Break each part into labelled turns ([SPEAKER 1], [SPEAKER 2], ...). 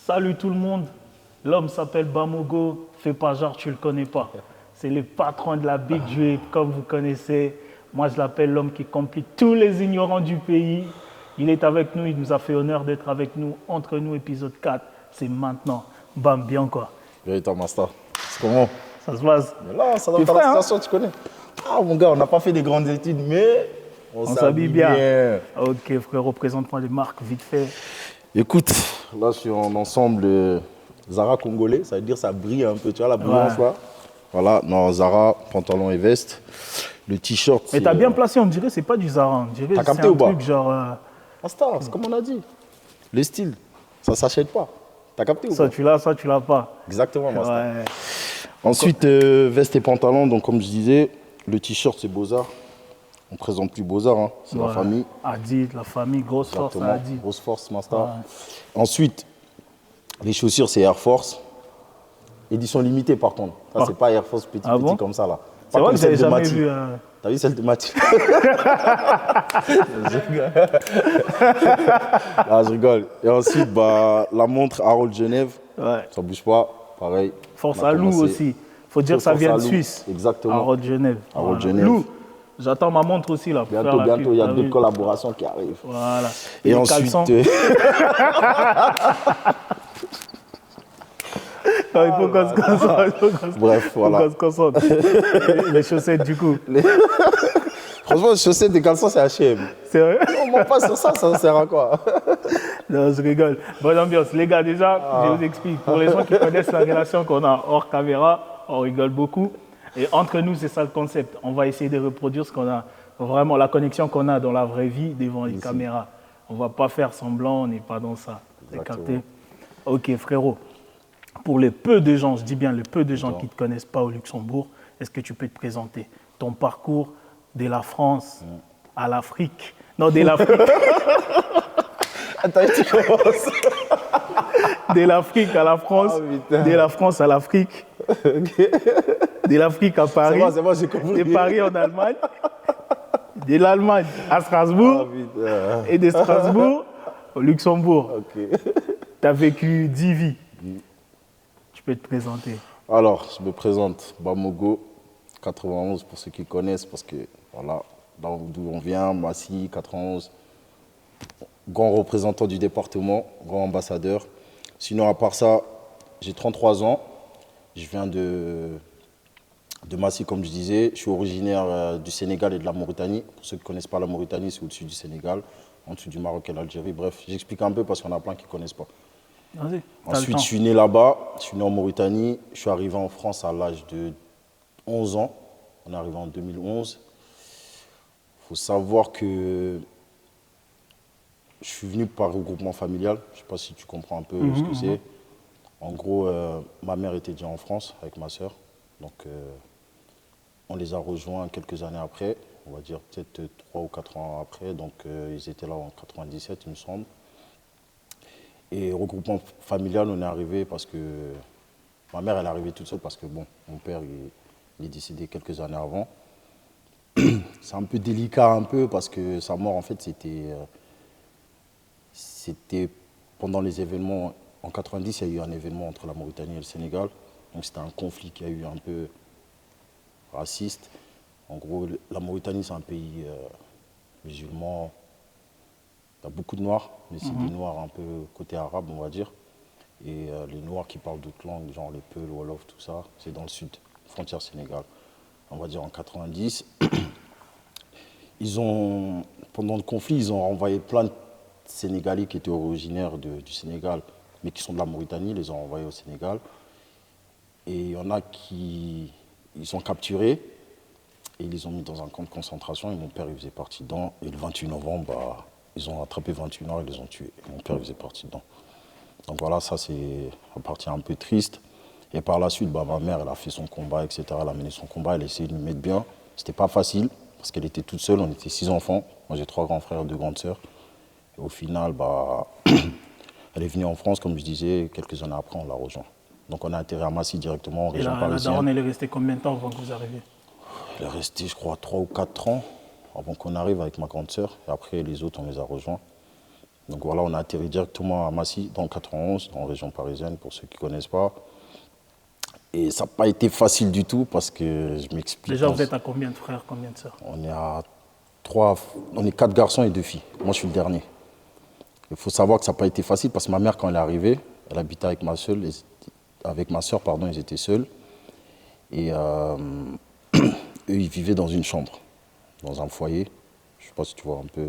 [SPEAKER 1] Salut tout le monde, l'homme s'appelle Bamogo, fais pas genre tu le connais pas. C'est le patron de la Big Drip, comme vous connaissez. Moi je l'appelle l'homme qui complique tous les ignorants du pays. Il est avec nous, il nous a fait honneur d'être avec nous. Entre nous, épisode 4, c'est maintenant. Bam, bien quoi.
[SPEAKER 2] Véritable master. C'est comment?
[SPEAKER 1] Ça se passe.
[SPEAKER 2] Mais là, ça doit
[SPEAKER 1] T'es
[SPEAKER 2] faire
[SPEAKER 1] prêt,
[SPEAKER 2] la
[SPEAKER 1] hein?
[SPEAKER 2] situation, tu connais. Ah mon gars, on n'a pas fait des grandes études, mais
[SPEAKER 1] On s'habille bien. Ok frérot, présente-moi les marques vite fait.
[SPEAKER 2] Écoute, là je suis en ensemble Zara congolais, ça veut dire ça brille un peu, tu vois la brillance là. Voilà, non, Zara, pantalon et veste. Le t-shirt.
[SPEAKER 1] Mais t'as bien placé, on dirait c'est pas du Zara, on dirait
[SPEAKER 2] T'as
[SPEAKER 1] c'est
[SPEAKER 2] capté
[SPEAKER 1] un
[SPEAKER 2] ou pas?
[SPEAKER 1] truc genre...
[SPEAKER 2] Master, c'est comme on a dit. Le style, ça s'achète pas. T'as capté ou
[SPEAKER 1] ça
[SPEAKER 2] pas?
[SPEAKER 1] tu l'as pas.
[SPEAKER 2] Exactement, master.
[SPEAKER 1] Ouais.
[SPEAKER 2] Ensuite, veste et pantalon, donc comme je disais, le t-shirt c'est Beaux-Arts. On présente plus Beaux-Arts, hein. C'est la famille.
[SPEAKER 1] Adi, la famille, grosse force à Adi.
[SPEAKER 2] Grosse force, master.
[SPEAKER 1] Ouais.
[SPEAKER 2] Ensuite, les chaussures c'est Air Force. Édition limitée par contre. Ça, c'est pas Air Force petit
[SPEAKER 1] bon
[SPEAKER 2] comme ça là.
[SPEAKER 1] C'est
[SPEAKER 2] Pas
[SPEAKER 1] vrai
[SPEAKER 2] comme
[SPEAKER 1] que j'avais
[SPEAKER 2] celle de
[SPEAKER 1] jamais
[SPEAKER 2] Mati.
[SPEAKER 1] vu...
[SPEAKER 2] T'as vu celle de Mathieu? Ah, je rigole. Et ensuite, bah, la montre Harold Genève.
[SPEAKER 1] Ouais.
[SPEAKER 2] Ça bouge pas. Pareil.
[SPEAKER 1] Force
[SPEAKER 2] On a
[SPEAKER 1] à Lou
[SPEAKER 2] commencé.
[SPEAKER 1] aussi. Faut dire que ça
[SPEAKER 2] Force
[SPEAKER 1] vient
[SPEAKER 2] à
[SPEAKER 1] de
[SPEAKER 2] Lou.
[SPEAKER 1] Suisse.
[SPEAKER 2] Exactement.
[SPEAKER 1] Harold Genève.
[SPEAKER 2] Harold
[SPEAKER 1] Voilà.
[SPEAKER 2] Genève.
[SPEAKER 1] Lou, j'attends ma montre aussi là. Pour faire
[SPEAKER 2] Bientôt,
[SPEAKER 1] la
[SPEAKER 2] bientôt,
[SPEAKER 1] pub,
[SPEAKER 2] il y a
[SPEAKER 1] t'as
[SPEAKER 2] d'autres
[SPEAKER 1] vu.
[SPEAKER 2] collaborations qui arrivent.
[SPEAKER 1] Voilà.
[SPEAKER 2] Et
[SPEAKER 1] les
[SPEAKER 2] ensuite.
[SPEAKER 1] caleçons. Non, il faut qu'on se concentre.
[SPEAKER 2] Bref, voilà.
[SPEAKER 1] Il faut qu'on se concentre. Les chaussettes du coup.
[SPEAKER 2] Franchement, les chaussettes des caleçons, c'est H&M.
[SPEAKER 1] C'est vrai?
[SPEAKER 2] On ment pas sur ça, ça sert à quoi?
[SPEAKER 1] Non, je rigole. Bonne ambiance. Les gars, déjà, je vous explique. Pour les gens qui connaissent la relation qu'on a hors caméra, on rigole beaucoup. Et entre nous, c'est ça le concept. On va essayer de reproduire ce qu'on a, vraiment la connexion qu'on a dans la vraie vie devant les caméras. On ne va pas faire semblant, on n'est pas dans ça. T'as capté? Ok, frérot. Pour les peu de gens, je dis bien les peu de gens qui ne te connaissent pas au Luxembourg, est-ce que tu peux te présenter ton parcours de la France à l'Afrique? Non, de l'Afrique.
[SPEAKER 2] Attends, tu commences.
[SPEAKER 1] De l'Afrique à la France,
[SPEAKER 2] putain.
[SPEAKER 1] de la France à l'Afrique, de l'Afrique à Paris,
[SPEAKER 2] C'est bon, j'ai compris.
[SPEAKER 1] de Paris en Allemagne, de l'Allemagne à Strasbourg
[SPEAKER 2] Putain.
[SPEAKER 1] et de Strasbourg au Luxembourg.
[SPEAKER 2] Ok.
[SPEAKER 1] Tu as vécu 10 vies. Tu peux te présenter.
[SPEAKER 2] Alors, je me présente, Bamogo, 91 pour ceux qui connaissent, parce que voilà, d'où on vient, Massy, 91, grand représentant du département, grand ambassadeur. Sinon, à part ça, j'ai 33 ans, je viens de Massy, comme je disais. Je suis originaire du Sénégal et de la Mauritanie. Pour ceux qui ne connaissent pas la Mauritanie, c'est au-dessus du Sénégal, en dessous du Maroc et l'Algérie. Bref, j'explique un peu parce qu'il y en a plein qui ne connaissent pas.
[SPEAKER 1] Vas-y.
[SPEAKER 2] Ensuite, je suis né là-bas, je suis né en Mauritanie. Je suis arrivé en France à l'âge de 11 ans. On est arrivé en 2011. Il faut savoir que je suis venu par regroupement familial. Je ne sais pas si tu comprends un peu ce que c'est. En gros, ma mère était déjà en France avec ma sœur. Donc, on les a rejoints quelques années après. On va dire peut-être 3 ou 4 ans après. Donc, ils étaient là en 97, il me semble. Et regroupement familial, on est arrivé parce que ma mère, elle est arrivée toute seule parce que bon, mon père, il est décédé quelques années avant. C'est un peu délicat un peu parce que sa mort, en fait, c'était pendant les événements. En 90, il y a eu un événement entre la Mauritanie et le Sénégal. Donc c'était un conflit qui a eu un peu raciste. En gros, la Mauritanie, c'est un pays musulman. Il y a beaucoup de Noirs, mais c'est des Noirs un peu côté arabe, on va dire. Et les Noirs qui parlent d'autres langues, genre les Peuls, Wolof, tout ça, c'est dans le sud, frontière Sénégal. On va dire en 90. Pendant le conflit, ils ont envoyé plein de Sénégalais qui étaient originaires du Sénégal, mais qui sont de la Mauritanie, ils les ont envoyés au Sénégal. Et il y en a qui ils sont capturés et ils les ont mis dans un camp de concentration. Et mon père, il faisait partie dedans. Et le 28 novembre, bah, ils ont attrapé 28 Noirs et les ont tués. Et mon père, il faisait partie dedans. Donc voilà, ça c'est une partie un peu triste. Et par la suite, bah, ma mère, elle a fait son combat, etc. Elle a mené son combat, elle a essayé de nous mettre bien. C'était pas facile, parce qu'elle était toute seule, on était 6 enfants. Moi j'ai 3 grands frères et 2 grandes sœurs. Et au final, bah, elle est venue en France, comme je disais, quelques années après, on l'a rejoint. Donc on a atterri à Massy directement, en
[SPEAKER 1] Et
[SPEAKER 2] région
[SPEAKER 1] la
[SPEAKER 2] parisienne.
[SPEAKER 1] daronne, elle est restée combien de temps avant que vous arriviez?
[SPEAKER 2] Elle est restée, je crois, 3 ou 4 ans avant qu'on arrive avec ma grande sœur. Et après, les autres, on les a rejoints. Donc voilà, on a atterri directement à Massy, dans le 91, en région parisienne, pour ceux qui ne connaissent pas. Et ça n'a pas été facile du tout parce que je m'explique.
[SPEAKER 1] Déjà, vous êtes à combien de frères, combien de sœurs?
[SPEAKER 2] On est à 3, on est 4 garçons et 2 filles. Moi, je suis le dernier. Il faut savoir que ça n'a pas été facile parce que ma mère, quand elle est arrivée, elle habitait avec ma soeur, ils étaient seuls. Et eux, ils vivaient dans une chambre, dans un foyer. Je ne sais pas si tu vois un peu,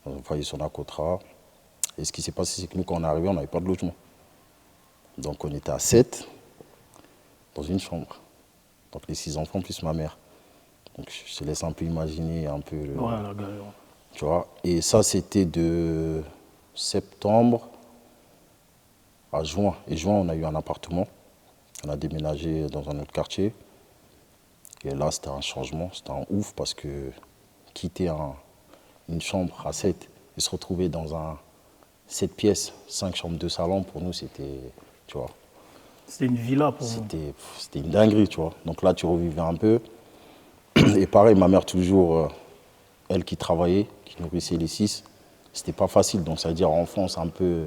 [SPEAKER 2] dans un foyer sur la Cotra. Et ce qui s'est passé, c'est que nous, quand on est arrivé, on n'avait pas de logement. Donc, on était à 7 dans une chambre. Donc, les 6 enfants plus ma mère. Donc, je te laisse un peu imaginer un peu le...
[SPEAKER 1] Ouais, la galère.
[SPEAKER 2] Tu vois, et ça, c'était de septembre à juin. Et juin, on a eu un appartement. On a déménagé dans un autre quartier. Et là, c'était un changement, c'était un ouf parce que quitter une chambre à 7 et se retrouver dans un 7 pièces, 5 chambres, 2 salons, pour nous, c'était, tu vois.
[SPEAKER 1] C'était une villa pour vous.
[SPEAKER 2] C'était une dinguerie, tu vois. Donc là, tu revivais un peu. Et pareil, ma mère, toujours, elle qui travaillait, qui nourrissait les 6, c'était pas facile. Donc, ça veut dire, enfance, un peu,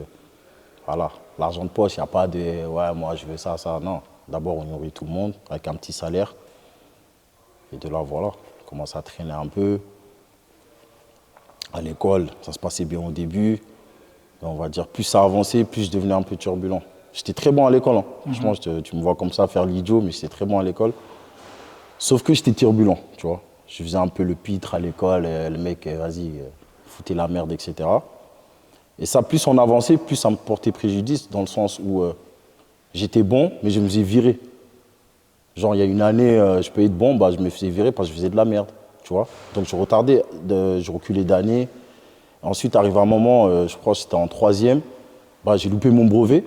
[SPEAKER 2] voilà, l'argent de poche, il n'y a pas de, ouais, moi, je veux ça, ça. Non. D'abord, on nourrit tout le monde avec un petit salaire. Et de là, voilà, on commence à traîner un peu. À l'école, ça se passait bien au début. Et on va dire, plus ça avançait, plus je devenais un peu turbulent. J'étais très bon à l'école. Hein. Franchement, tu me vois comme ça faire l'idiot, mais j'étais très bon à l'école. Sauf que j'étais turbulent, tu vois. Je faisais un peu le pitre à l'école, le mec, vas-y, foutez la merde, etc. Et ça, plus on avançait, plus ça me portait préjudice, dans le sens où j'étais bon, mais je me faisais virer. Genre, il y a une année, je peux être bon, bah, je me faisais virer parce que je faisais de la merde, tu vois. Donc, je retardais, je reculais d'année. Ensuite, arrivé un moment, je crois que c'était en 3e, bah, j'ai loupé mon brevet.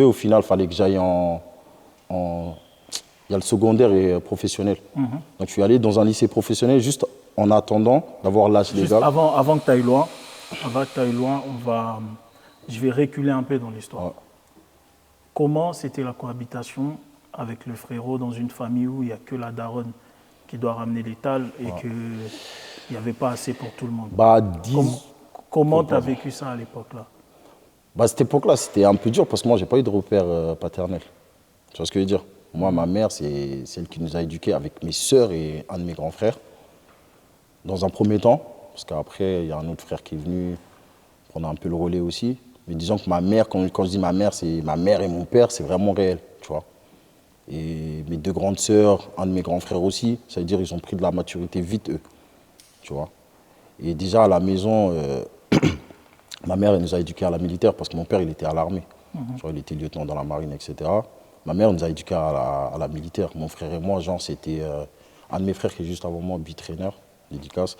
[SPEAKER 2] Au final, il fallait que j'aille il y a le secondaire et professionnel. Donc, je suis allé dans un lycée professionnel juste en attendant d'avoir l'âge légal.
[SPEAKER 1] Avant que tu ailles loin, je vais reculer un peu dans l'histoire.
[SPEAKER 2] Ouais.
[SPEAKER 1] Comment c'était la cohabitation avec le frérot dans une famille où il n'y a que la daronne qui doit ramener l'étal et qu'il n'y avait pas assez pour tout le monde?
[SPEAKER 2] Bah,
[SPEAKER 1] Comment tu as vécu ça à l'époque-là?
[SPEAKER 2] Bah, à cette époque-là, c'était un peu dur parce que moi, je n'ai pas eu de repère paternel. Tu vois ce que je veux dire? Moi, ma mère, c'est celle qui nous a éduqués avec mes sœurs et un de mes grands frères. Dans un premier temps, parce qu'après, il y a un autre frère qui est venu prendre un peu le relais aussi. Mais disons que ma mère, quand je dis ma mère, c'est ma mère et mon père, c'est vraiment réel, tu vois. Et mes 2 grandes sœurs, un de mes grands frères aussi, ça veut dire qu'ils ont pris de la maturité vite, eux, tu vois. Et déjà, à la maison, ma mère, elle nous a éduqués à la militaire parce que mon père, il était à l'armée. Tu vois, il était lieutenant dans la marine, etc. Ma mère nous a éduqués à la militaire. Mon frère et moi, genre, c'était un de mes frères qui est juste avant moi, bitraîneur, dédicace.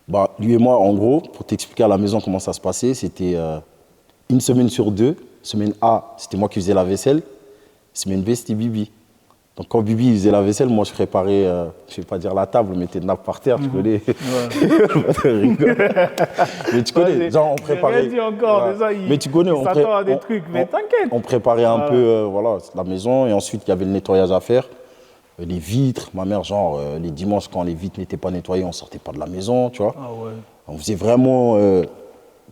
[SPEAKER 2] Bah, lui et moi, en gros, pour t'expliquer à la maison comment ça se passait, c'était une semaine sur 2. Semaine A, c'était moi qui faisais la vaisselle. Semaine B, c'était Bibi. Donc quand Bibi il faisait la vaisselle, moi je préparais, je ne vais pas dire la table, mais mettais de nappe par terre, tu connais. Mais tu connais, genre on préparait.
[SPEAKER 1] Dit encore, ça,
[SPEAKER 2] mais tu connais, on
[SPEAKER 1] s'attend à des trucs, mais t'inquiète.
[SPEAKER 2] On préparait un peu voilà, la maison et ensuite il y avait le nettoyage à faire. Les vitres, ma mère, genre les dimanches quand les vitres n'étaient pas nettoyées, on ne sortait pas de la maison, tu vois.
[SPEAKER 1] Ah ouais.
[SPEAKER 2] On faisait vraiment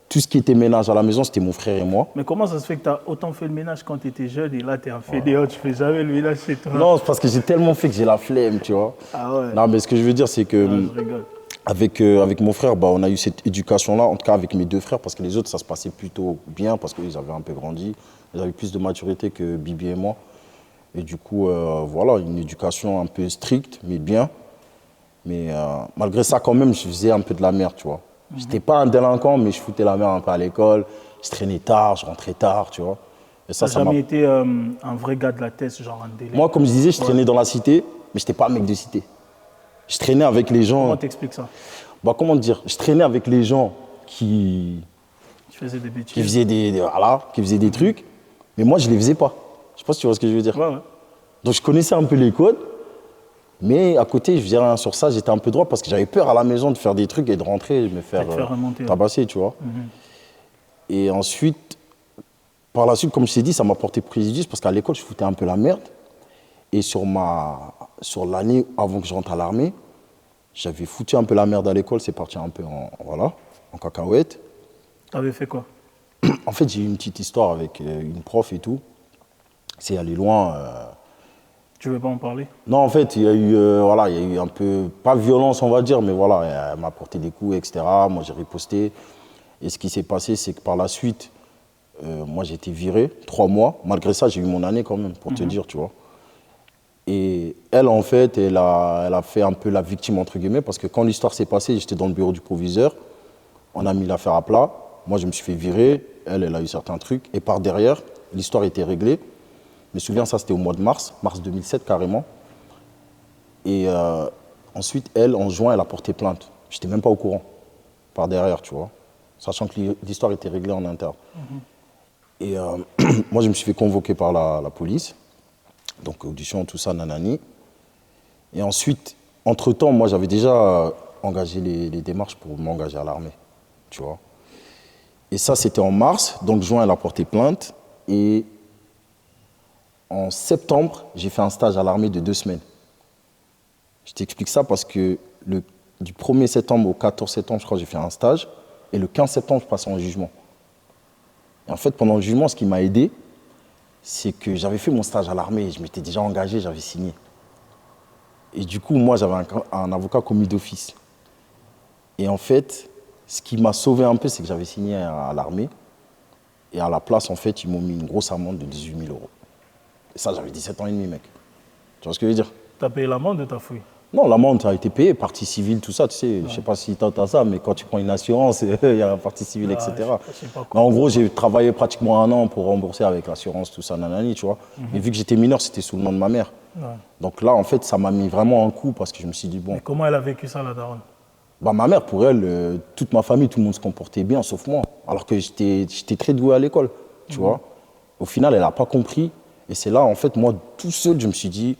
[SPEAKER 2] tout ce qui était ménage à la maison, c'était mon frère et moi.
[SPEAKER 1] Mais comment ça se fait que tu as autant fait le ménage quand tu étais jeune et là tu es en fédéo, tu fais jamais le ménage chez toi?
[SPEAKER 2] Non, c'est parce que j'ai tellement fait que j'ai la flemme, tu vois.
[SPEAKER 1] Ah ouais.
[SPEAKER 2] Non, mais ce que je veux dire, c'est que
[SPEAKER 1] je rigole.
[SPEAKER 2] avec mon frère, bah, on a eu cette éducation-là, en tout cas avec mes 2 frères, parce que les autres, ça se passait plutôt bien, parce qu'ils avaient un peu grandi. Ils avaient plus de maturité que Bibi et moi. Et du coup, voilà, une éducation un peu stricte, mais bien. Mais malgré ça, quand même, je faisais un peu de la merde, tu vois. Je n'étais pas un délinquant, mais je foutais la merde un peu à l'école. Je traînais tard, je rentrais tard, tu vois. Et
[SPEAKER 1] ça, ça n'a jamais été un vrai gars de la tête, genre un délai?
[SPEAKER 2] Moi, comme je disais, je traînais dans la cité, mais je n'étais pas un mec de cité. Je traînais avec les gens...
[SPEAKER 1] Comment t'expliques ça?
[SPEAKER 2] Bah, comment dire? Je traînais avec les gens qui
[SPEAKER 1] faisaient des bêtises.
[SPEAKER 2] Qui faisaient des trucs, mais moi, je ne les faisais pas. Je ne sais pas si tu vois ce que je veux dire.
[SPEAKER 1] Ouais.
[SPEAKER 2] Donc, je connaissais un peu les codes. Mais à côté, je faisais rien sur ça, j'étais un peu droit parce que j'avais peur à la maison de faire des trucs et de rentrer et de me faire tabasser, tu vois. Et ensuite, par la suite, comme je t'ai dit, ça m'a porté préjudice parce qu'à l'école, je foutais un peu la merde. Et sur l'année avant que je rentre à l'armée, j'avais foutu un peu la merde à l'école, c'est parti un peu en... Voilà. en cacahuète.
[SPEAKER 1] T'avais fait quoi?
[SPEAKER 2] En fait, j'ai eu une petite histoire avec une prof et tout. C'est allé loin.
[SPEAKER 1] Tu veux pas en parler?
[SPEAKER 2] Non, en fait, il y a eu, voilà, il y a eu un peu, pas violence, on va dire, mais voilà, elle m'a porté des coups, etc. Moi, j'ai riposté. Et ce qui s'est passé, c'est que par la suite, moi, j'ai été viré 3 mois. Malgré ça, j'ai eu mon année quand même, pour te dire, tu vois. Et elle, en fait, elle a fait un peu la victime, entre guillemets, parce que quand l'histoire s'est passée, j'étais dans le bureau du proviseur. On a mis l'affaire à plat. Moi, je me suis fait virer. Elle a eu certains trucs. Et par derrière, l'histoire était réglée. Je me souviens, ça, c'était au mois de mars 2007 carrément. Et ensuite, elle, en juin, elle a porté plainte. Je n'étais même pas au courant, par derrière, tu vois, sachant que l'histoire était réglée en interne. Et moi, je me suis fait convoquer par la police. Donc, audition, tout ça, nanani. Et ensuite, entre-temps, moi, j'avais déjà engagé les démarches pour m'engager à l'armée, tu vois. Et ça, c'était en mars. Donc, juin, elle a porté plainte. Et en septembre, j'ai fait un stage à l'armée de 2 semaines. Je t'explique ça parce que du 1er septembre au 14 septembre, je crois, j'ai fait un stage. Et le 15 septembre, je passais en jugement. Et en fait, pendant le jugement, ce qui m'a aidé, c'est que j'avais fait mon stage à l'armée. Je m'étais déjà engagé, j'avais signé. Et du coup, moi, j'avais un avocat commis d'office. Et en fait, ce qui m'a sauvé un peu, c'est que j'avais signé à l'armée. Et à la place, en fait, ils m'ont mis une grosse amende de 18 000 €. Et ça, j'avais 17 ans et demi, mec. Tu vois ce que je veux dire?
[SPEAKER 1] T'as payé l'amende ou t'as fouillé?
[SPEAKER 2] Non, l'amende a été payée, partie civile, tout ça, tu sais. Je ne sais pas si tu as ça, mais quand tu prends une assurance, il y a la partie civile, etc.
[SPEAKER 1] Je sais pas
[SPEAKER 2] Mais en gros, j'ai travaillé pratiquement 1 an pour rembourser avec l'assurance, tout ça, nanani, tu vois. Mais vu que j'étais mineur, c'était sous le nom de ma mère.
[SPEAKER 1] Ouais.
[SPEAKER 2] Donc là, en fait, ça m'a mis vraiment un coup parce que je me suis dit, bon,
[SPEAKER 1] Mais comment elle a vécu ça, la daronne?
[SPEAKER 2] bah, ma mère, pour elle, toute ma famille, tout le monde se comportait bien, sauf moi. Alors que j'étais très doué à l'école, tu vois. Au final, elle n'a pas compris. Et c'est là, en fait, moi, tout seul, je me suis dit,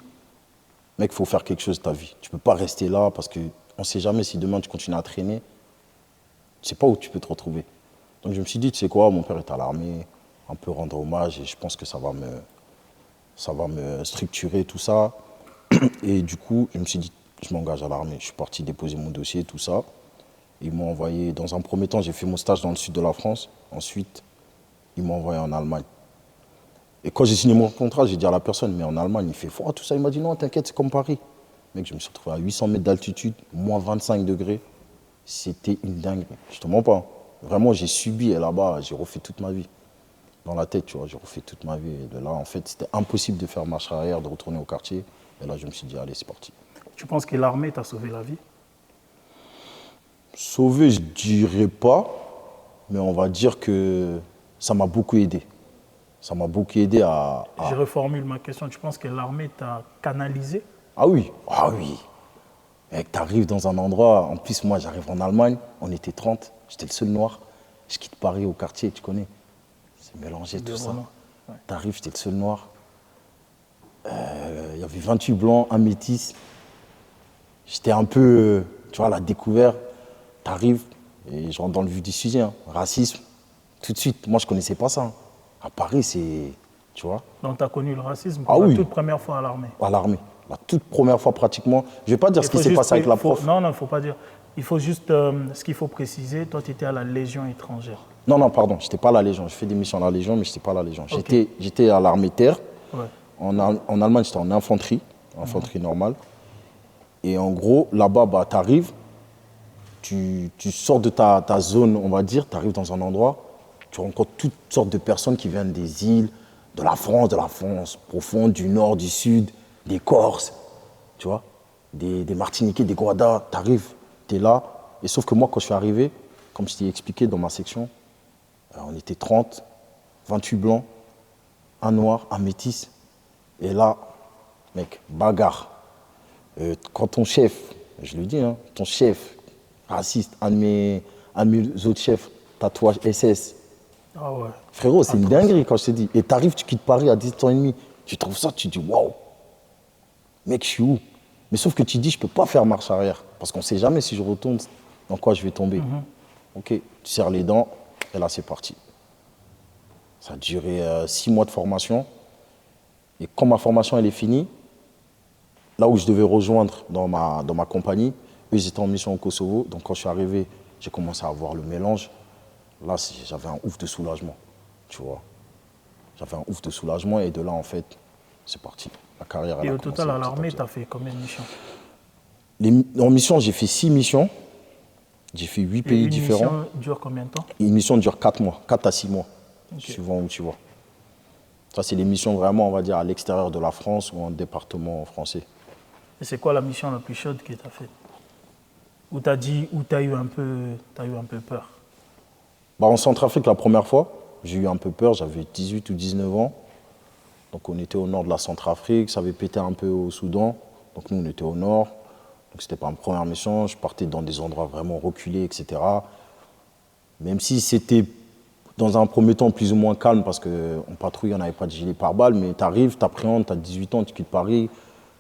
[SPEAKER 2] mec, il faut faire quelque chose de ta vie. Tu ne peux pas rester là parce qu'on ne sait jamais si demain tu continues à traîner. Tu ne sais pas où tu peux te retrouver. Donc je me suis dit, tu sais quoi, mon père est à l'armée, un peu rendre hommage et je pense que ça va me structurer, tout ça. Et du coup, je me suis dit, je m'engage à l'armée. Je suis parti déposer mon dossier, tout ça. Ils m'ont envoyé, dans un premier temps, j'ai fait mon stage dans le sud de la France. Ensuite, ils m'ont envoyé en Allemagne. Et quand j'ai signé mon contrat, j'ai dit à la personne, mais en Allemagne, il fait froid, tout ça. Il m'a dit, non, t'inquiète, c'est comme Paris. Mec, je me suis retrouvé à 800 mètres d'altitude, moins 25 degrés. C'était une dinguerie. Je te mens pas. Vraiment, j'ai subi et là-bas, j'ai refait toute ma vie. Dans la tête, tu vois, j'ai refait toute ma vie. Et de là, en fait, c'était impossible de faire marche arrière, de retourner au quartier. Et là, je me suis dit, allez, c'est parti.
[SPEAKER 1] Tu penses que l'armée t'a sauvé la vie?
[SPEAKER 2] Sauvé, je dirais pas, mais on va dire que ça m'a beaucoup aidé. Ça m'a beaucoup aidé à...
[SPEAKER 1] Je reformule ma question. Tu penses que l'armée t'a canalisé?
[SPEAKER 2] Ah oui, ah oui. Mec, t'arrives dans un endroit, en plus moi j'arrive en Allemagne, on était 30, j'étais le seul noir. Je quitte Paris au quartier, tu connais. C'est mélangé tout ça.
[SPEAKER 1] Ouais.
[SPEAKER 2] T'arrives, j'étais le seul noir. Il y avait 28 blancs, un métis. J'étais un peu, tu vois, à la découverte. T'arrives, et je rentre dans le vif du sujet, hein. Racisme, tout de suite. Moi je connaissais pas ça, hein. À Paris, c'est, tu vois.
[SPEAKER 1] Donc tu as connu le racisme
[SPEAKER 2] Ah
[SPEAKER 1] pour
[SPEAKER 2] oui.
[SPEAKER 1] la toute première fois à l'armée?
[SPEAKER 2] À l'armée. La toute première fois pratiquement. Je ne vais pas dire ce qui s'est passé avec la prof.
[SPEAKER 1] Non, il ne faut pas dire. Il faut juste, ce qu'il faut préciser, toi tu étais à la Légion étrangère.
[SPEAKER 2] Non, pardon, je n'étais pas à la Légion. Je fais des missions à la Légion, mais je n'étais pas à la Légion. Okay. J'étais à l'armée terre.
[SPEAKER 1] Ouais.
[SPEAKER 2] En Allemagne, j'étais en infanterie, normale. Et en gros, là-bas, bah, tu arrives, tu sors de ta zone, on va dire, tu arrives dans un endroit, tu rencontres toutes sortes de personnes qui viennent des îles, de la France profonde, du nord, du sud, des Corses, tu vois, des Martiniquais, des Guadas. Tu arrives, tu es là. Et sauf que moi, quand je suis arrivé, comme je t'ai expliqué dans ma section, on était 30, 28 blancs, un noir, un métis. Et là, mec, bagarre. Quand ton chef, je le dis, hein, ton chef raciste, un de mes autres chefs, tatouage SS.
[SPEAKER 1] Ah ouais.
[SPEAKER 2] Frérot, c'est une dinguerie quand je te dis. Et t'arrives, tu quittes Paris à 17 ans et demi. Tu trouves ça, tu te dis waouh. Mec, je suis où? Mais sauf que tu dis, je ne peux pas faire marche arrière. Parce qu'on ne sait jamais si je retourne, dans quoi je vais tomber. Ok, tu serres les dents, et là, c'est parti. Ça a duré 6 mois de formation. Et quand ma formation elle est finie, là où je devais rejoindre dans ma compagnie, eux, ils étaient en mission au Kosovo. Donc, quand je suis arrivé, j'ai commencé à voir le mélange. Là, j'avais un ouf de soulagement, tu vois. J'avais un ouf de soulagement et de là, en fait, c'est parti. La carrière, elle
[SPEAKER 1] Et
[SPEAKER 2] a
[SPEAKER 1] au
[SPEAKER 2] commencé
[SPEAKER 1] total, à
[SPEAKER 2] petit
[SPEAKER 1] l'armée,
[SPEAKER 2] petit.
[SPEAKER 1] tu as fait combien de missions?
[SPEAKER 2] En mission, j'ai fait 6 missions. J'ai fait 8
[SPEAKER 1] Et
[SPEAKER 2] pays
[SPEAKER 1] une
[SPEAKER 2] différents.
[SPEAKER 1] mission dure combien de temps?
[SPEAKER 2] Une mission dure 4 mois, 4 à 6 mois,
[SPEAKER 1] Ok.
[SPEAKER 2] suivant où tu vas. Ça, c'est les missions vraiment, on va dire, à l'extérieur de la France ou en département français.
[SPEAKER 1] Et c'est quoi la mission la plus chaude que tu as faite? Où tu as dit, où tu as eu un peu peur?
[SPEAKER 2] Bah, en Centrafrique, la première fois, j'ai eu un peu peur, j'avais 18 ou 19 ans. Donc on était au nord de la Centrafrique, ça avait pété un peu au Soudan. Donc nous, on était au nord. Donc c'était pas ma première mission, je partais dans des endroits vraiment reculés, etc. Même si c'était dans un premier temps plus ou moins calme, parce qu'en patrouille, on n'avait pas de gilet pare-balles, mais tu arrives, tu appréhendes, tu as 18 ans, tu quittes Paris,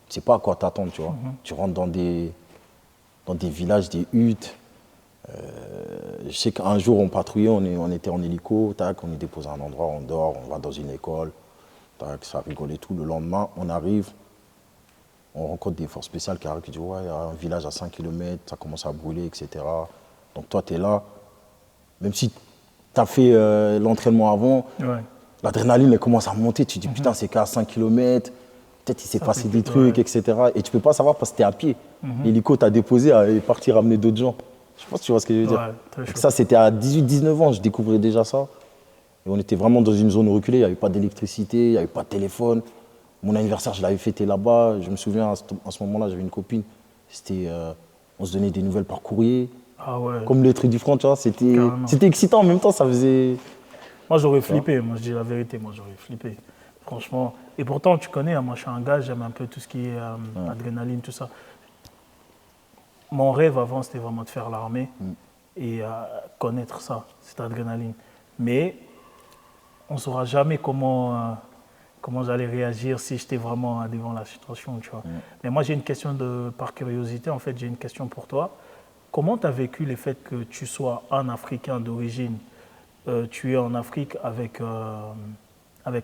[SPEAKER 2] tu sais pas à quoi t'attendre, tu vois. Tu rentres dans des villages, des huttes. Je sais qu'un jour, on patrouillait, on était en hélico, tac, on est déposé à un endroit, on dort, on va dans une école, tac, ça rigole et tout. Le lendemain, on arrive, on rencontre des forces spéciales qui arrivent, qui disent ouais, il y a un village à 5 km, ça commence à brûler, etc. Donc toi, tu es là, même si tu as fait l'entraînement avant,
[SPEAKER 1] Ouais.
[SPEAKER 2] l'adrénaline elle commence à monter, tu te dis putain, c'est qu'à 5 km, peut-être il s'est passé des trucs,
[SPEAKER 1] ouais.
[SPEAKER 2] etc. Et tu peux pas savoir parce que tu es à pied. L'hélico t'a déposé et est parti ramener d'autres gens. Je pense que tu vois ce que je veux dire.
[SPEAKER 1] Ouais, très
[SPEAKER 2] Donc
[SPEAKER 1] chaud.
[SPEAKER 2] ça, c'était à 18-19 ans, je découvrais déjà ça. Et on était vraiment dans une zone reculée, il n'y avait pas d'électricité, il n'y avait pas de téléphone. Mon anniversaire, je l'avais fêté là-bas. Je me souviens, à ce moment-là, j'avais une copine. On se donnait des nouvelles par courrier.
[SPEAKER 1] Ah ouais,
[SPEAKER 2] Comme les trucs du front, tu vois,
[SPEAKER 1] carrément.
[SPEAKER 2] c'était excitant. En même temps, ça faisait...
[SPEAKER 1] Moi, j'aurais flippé, moi, je dis la vérité, moi, j'aurais flippé. Franchement. Et pourtant, tu connais, hein, moi, je suis un gars, j'aime un peu tout ce qui est adrénaline, tout ça. Mon rêve avant, c'était vraiment de faire l'armée et connaître ça, cette adrénaline. Mais on ne saura jamais comment j'allais réagir si j'étais vraiment devant la situation, tu vois. Mais moi, j'ai une question par curiosité, en fait, j'ai une question pour toi. Comment tu as vécu le fait que tu sois un Africain d'origine, tu es en Afrique avec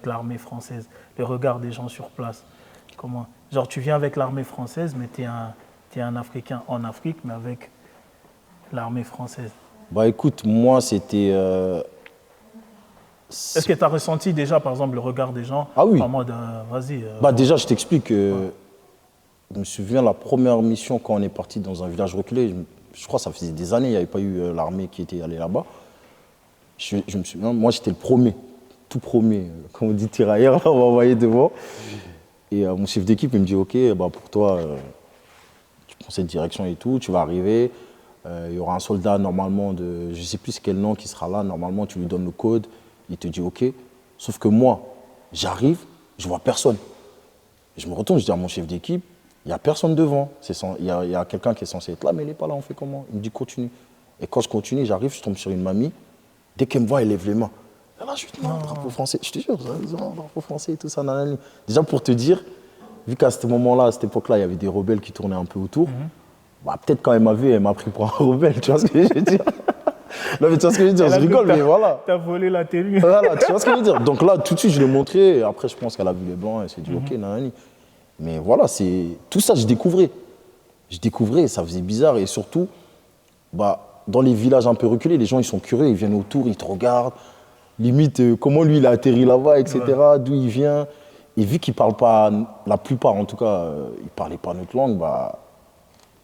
[SPEAKER 1] l'armée française, le regard des gens sur place? Comment? Genre, tu viens avec l'armée française, mais tu es un Africain en Afrique, mais avec l'armée française.
[SPEAKER 2] Bah écoute, moi, c'était...
[SPEAKER 1] Est-ce que tu as ressenti déjà, par exemple, le regard des gens
[SPEAKER 2] Ah oui.
[SPEAKER 1] en mode, vas-y.
[SPEAKER 2] Bah déjà, je t'explique. Je me souviens, la première mission, quand on est parti dans un village reculé, je crois que ça faisait des années, il n'y avait pas eu l'armée qui était allée là-bas. Je me souviens, moi, j'étais le premier, tout premier, comme on dit, tirailleur, on m'a envoyé devant. Et mon chef d'équipe, il me dit, OK, bah, pour toi, tu prends cette direction et tout, tu vas arriver. Il y aura un soldat, normalement, je ne sais plus quel nom qui sera là. Normalement, tu lui donnes le code, il te dit OK. Sauf que moi, j'arrive, je ne vois personne. Je me retourne, je dis à mon chef d'équipe, il n'y a personne devant. Il y a quelqu'un qui est censé être là, mais il n'est pas là, on fait comment? Il me dit continue. Et quand je continue, j'arrive, je tombe sur une mamie. Dès qu'elle me voit, elle lève les mains. Et là, je lui dis non, drapeau français. Je te jure, drapeau français et tout ça. Nanani. Déjà pour te dire, vu qu'à ce moment-là, à cette époque-là, il y avait des rebelles qui tournaient un peu autour, bah, peut-être quand elle m'a vu, elle m'a pris pour un rebelle, tu vois ce que je veux dire? Non, mais tu vois ce que je veux dire? Je rigole, mais voilà.
[SPEAKER 1] Tu as volé la tenue.
[SPEAKER 2] Voilà, tu vois ce que je veux dire? Donc là, tout de suite, je l'ai montré. Et après, je pense qu'elle a vu les blancs, elle s'est dit OK, nanani. Mais voilà, tout ça, je découvrais. Je découvrais, ça faisait bizarre. Et surtout, bah, dans les villages un peu reculés, les gens, ils sont curieux, ils viennent autour, ils te regardent. Limite, comment lui, il a atterri là-bas, etc., d'où il vient. Et vu qu'ils ne parlent pas, la plupart en tout cas, ils ne parlaient pas notre langue, bah,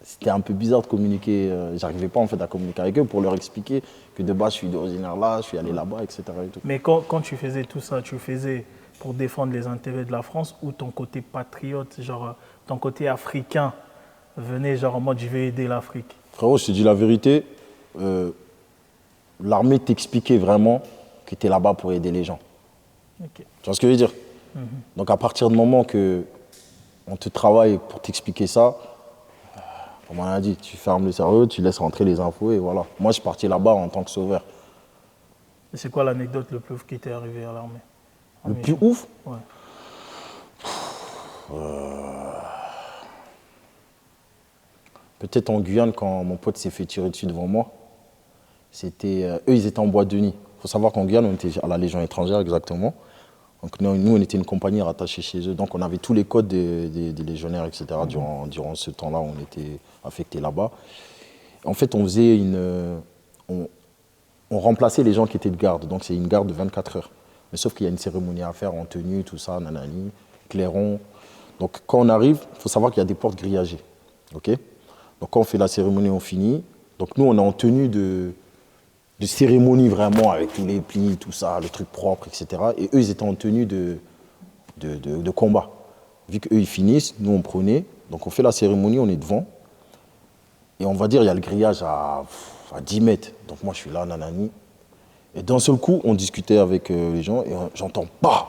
[SPEAKER 2] c'était un peu bizarre de communiquer. J'arrivais pas en fait à communiquer avec eux pour leur expliquer que de base, je suis originaire là, je suis allé là-bas, etc. et tout.
[SPEAKER 1] Mais quand tu faisais tout ça, tu faisais pour défendre les intérêts de la France ou ton côté patriote, genre ton côté africain venait genre en mode je vais aider l'Afrique?
[SPEAKER 2] Frérot, je te dis la vérité, l'armée t'expliquait vraiment que tu es là-bas pour aider les gens.
[SPEAKER 1] Okay.
[SPEAKER 2] Tu vois ce que je veux dire? Donc à partir du moment que on te travaille pour t'expliquer ça, comme on a dit, tu fermes le cerveau, tu laisses rentrer les infos et voilà. Moi, je suis parti là-bas en tant que sauveur.
[SPEAKER 1] Et c'est quoi l'anecdote le plus ouf qui t'est arrivé à l'armée?
[SPEAKER 2] Le plus ouf?
[SPEAKER 1] Ouais.
[SPEAKER 2] Peut-être en Guyane, quand mon pote s'est fait tirer dessus devant moi. Eux, ils étaient en boîte de nuit. Il faut savoir qu'en Guyane, on était à la Légion étrangère, exactement. Donc nous, on était une compagnie rattachée chez eux. Donc on avait tous les codes des légionnaires, etc. Durant ce temps-là, on était affectés là-bas. En fait, on faisait on remplaçait les gens qui étaient de garde. Donc, c'est une garde de 24 heures. Mais sauf qu'il y a une cérémonie à faire en tenue, tout ça, nanani, clairon. Donc, quand on arrive, il faut savoir qu'il y a des portes grillagées. OK? Donc, quand on fait la cérémonie, on finit. Donc, nous, on est en tenue de cérémonie vraiment, avec tous les plis, tout ça, le truc propre, etc. Et eux, ils étaient en tenue de combat. Vu qu'eux, ils finissent, nous, on prenait. Donc, on fait la cérémonie, on est devant. Et on va dire, il y a le grillage à 10 mètres. Donc, moi, je suis là, nanani. Et d'un seul coup, on discutait avec les gens et j'entends « Bah !»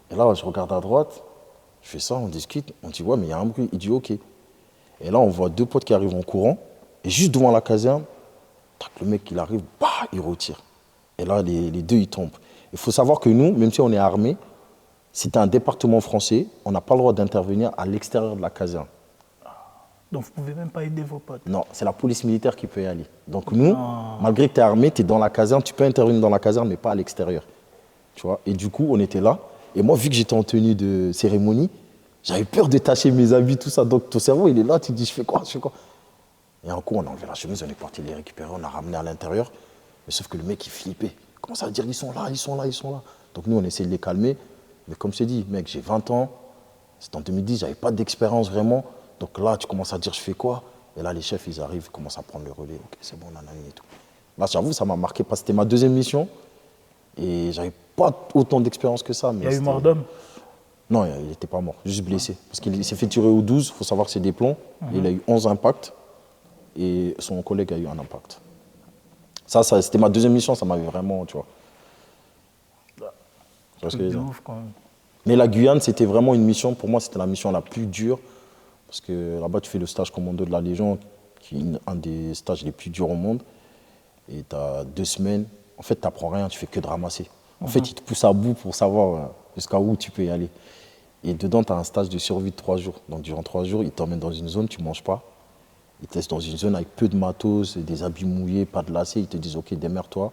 [SPEAKER 2] Et là, je regarde à droite, je fais ça, on discute. On dit « Ouais, mais il y a un bruit. » Il dit « Ok. » Et là, on voit deux potes qui arrivent en courant. Et juste devant la caserne, le mec, il arrive, bah, il retire. Et là, les deux, ils tombent. Il faut savoir que nous, même si on est armés, c'était un département français, on n'a pas le droit d'intervenir à l'extérieur de la caserne.
[SPEAKER 1] Donc vous ne pouvez même pas aider vos potes?
[SPEAKER 2] Non, c'est la police militaire qui peut y aller. Donc nous, malgré que tu es armé, tu es dans la caserne, tu peux intervenir dans la caserne, mais pas à l'extérieur. Tu vois? Et du coup, on était là. Et moi, vu que j'étais en tenue de cérémonie, j'avais peur de tâcher mes habits, tout ça. Donc ton cerveau, il est là, tu te dis, je fais quoi? Et un coup, on a enlevé la chemise, on est parti les récupérer, on a ramené à l'intérieur. Mais sauf que le mec, il flippait. Comment ça veut dire, ils sont là, ils sont là, ils sont là. Donc nous, on essayait de les calmer. Mais comme je t'ai dit, mec, j'ai 20 ans. C'était en 2010, j'avais pas d'expérience vraiment. Donc là, tu commences à dire, je fais quoi? Et là, les chefs, ils arrivent, ils commencent à prendre le relais. Ok, c'est bon, nanani et tout. Là, j'avoue, ça m'a marqué parce que c'était ma deuxième mission. Et j'avais pas autant d'expérience que ça.
[SPEAKER 1] Il y a eu mort d'homme?
[SPEAKER 2] Non, il n'était pas mort, juste blessé. Parce qu'il s'est fait tirer au 12, il faut savoir que c'est des plombs. Il a eu 11 impacts. Et son collègue a eu un impact. Ça c'était ma deuxième mission, ça m'avait vraiment, tu vois. Tu vois ce que je veux dire? Mais la Guyane, c'était vraiment une mission, pour moi, c'était la mission la plus dure. Parce que là-bas, tu fais le stage commando de la Légion, qui est un des stages les plus durs au monde. Et tu as 2 semaines. En fait, tu n'apprends rien, tu fais que de ramasser. En fait, ils te poussent à bout pour savoir jusqu'à où tu peux y aller. Et dedans, tu as un stage de survie de 3 jours. Donc, durant 3 jours, ils t'emmènent dans une zone, tu ne manges pas. Ils te laissent dans une zone avec peu de matos, des habits mouillés, pas de lacets. Ils te disent, OK, démerde-toi.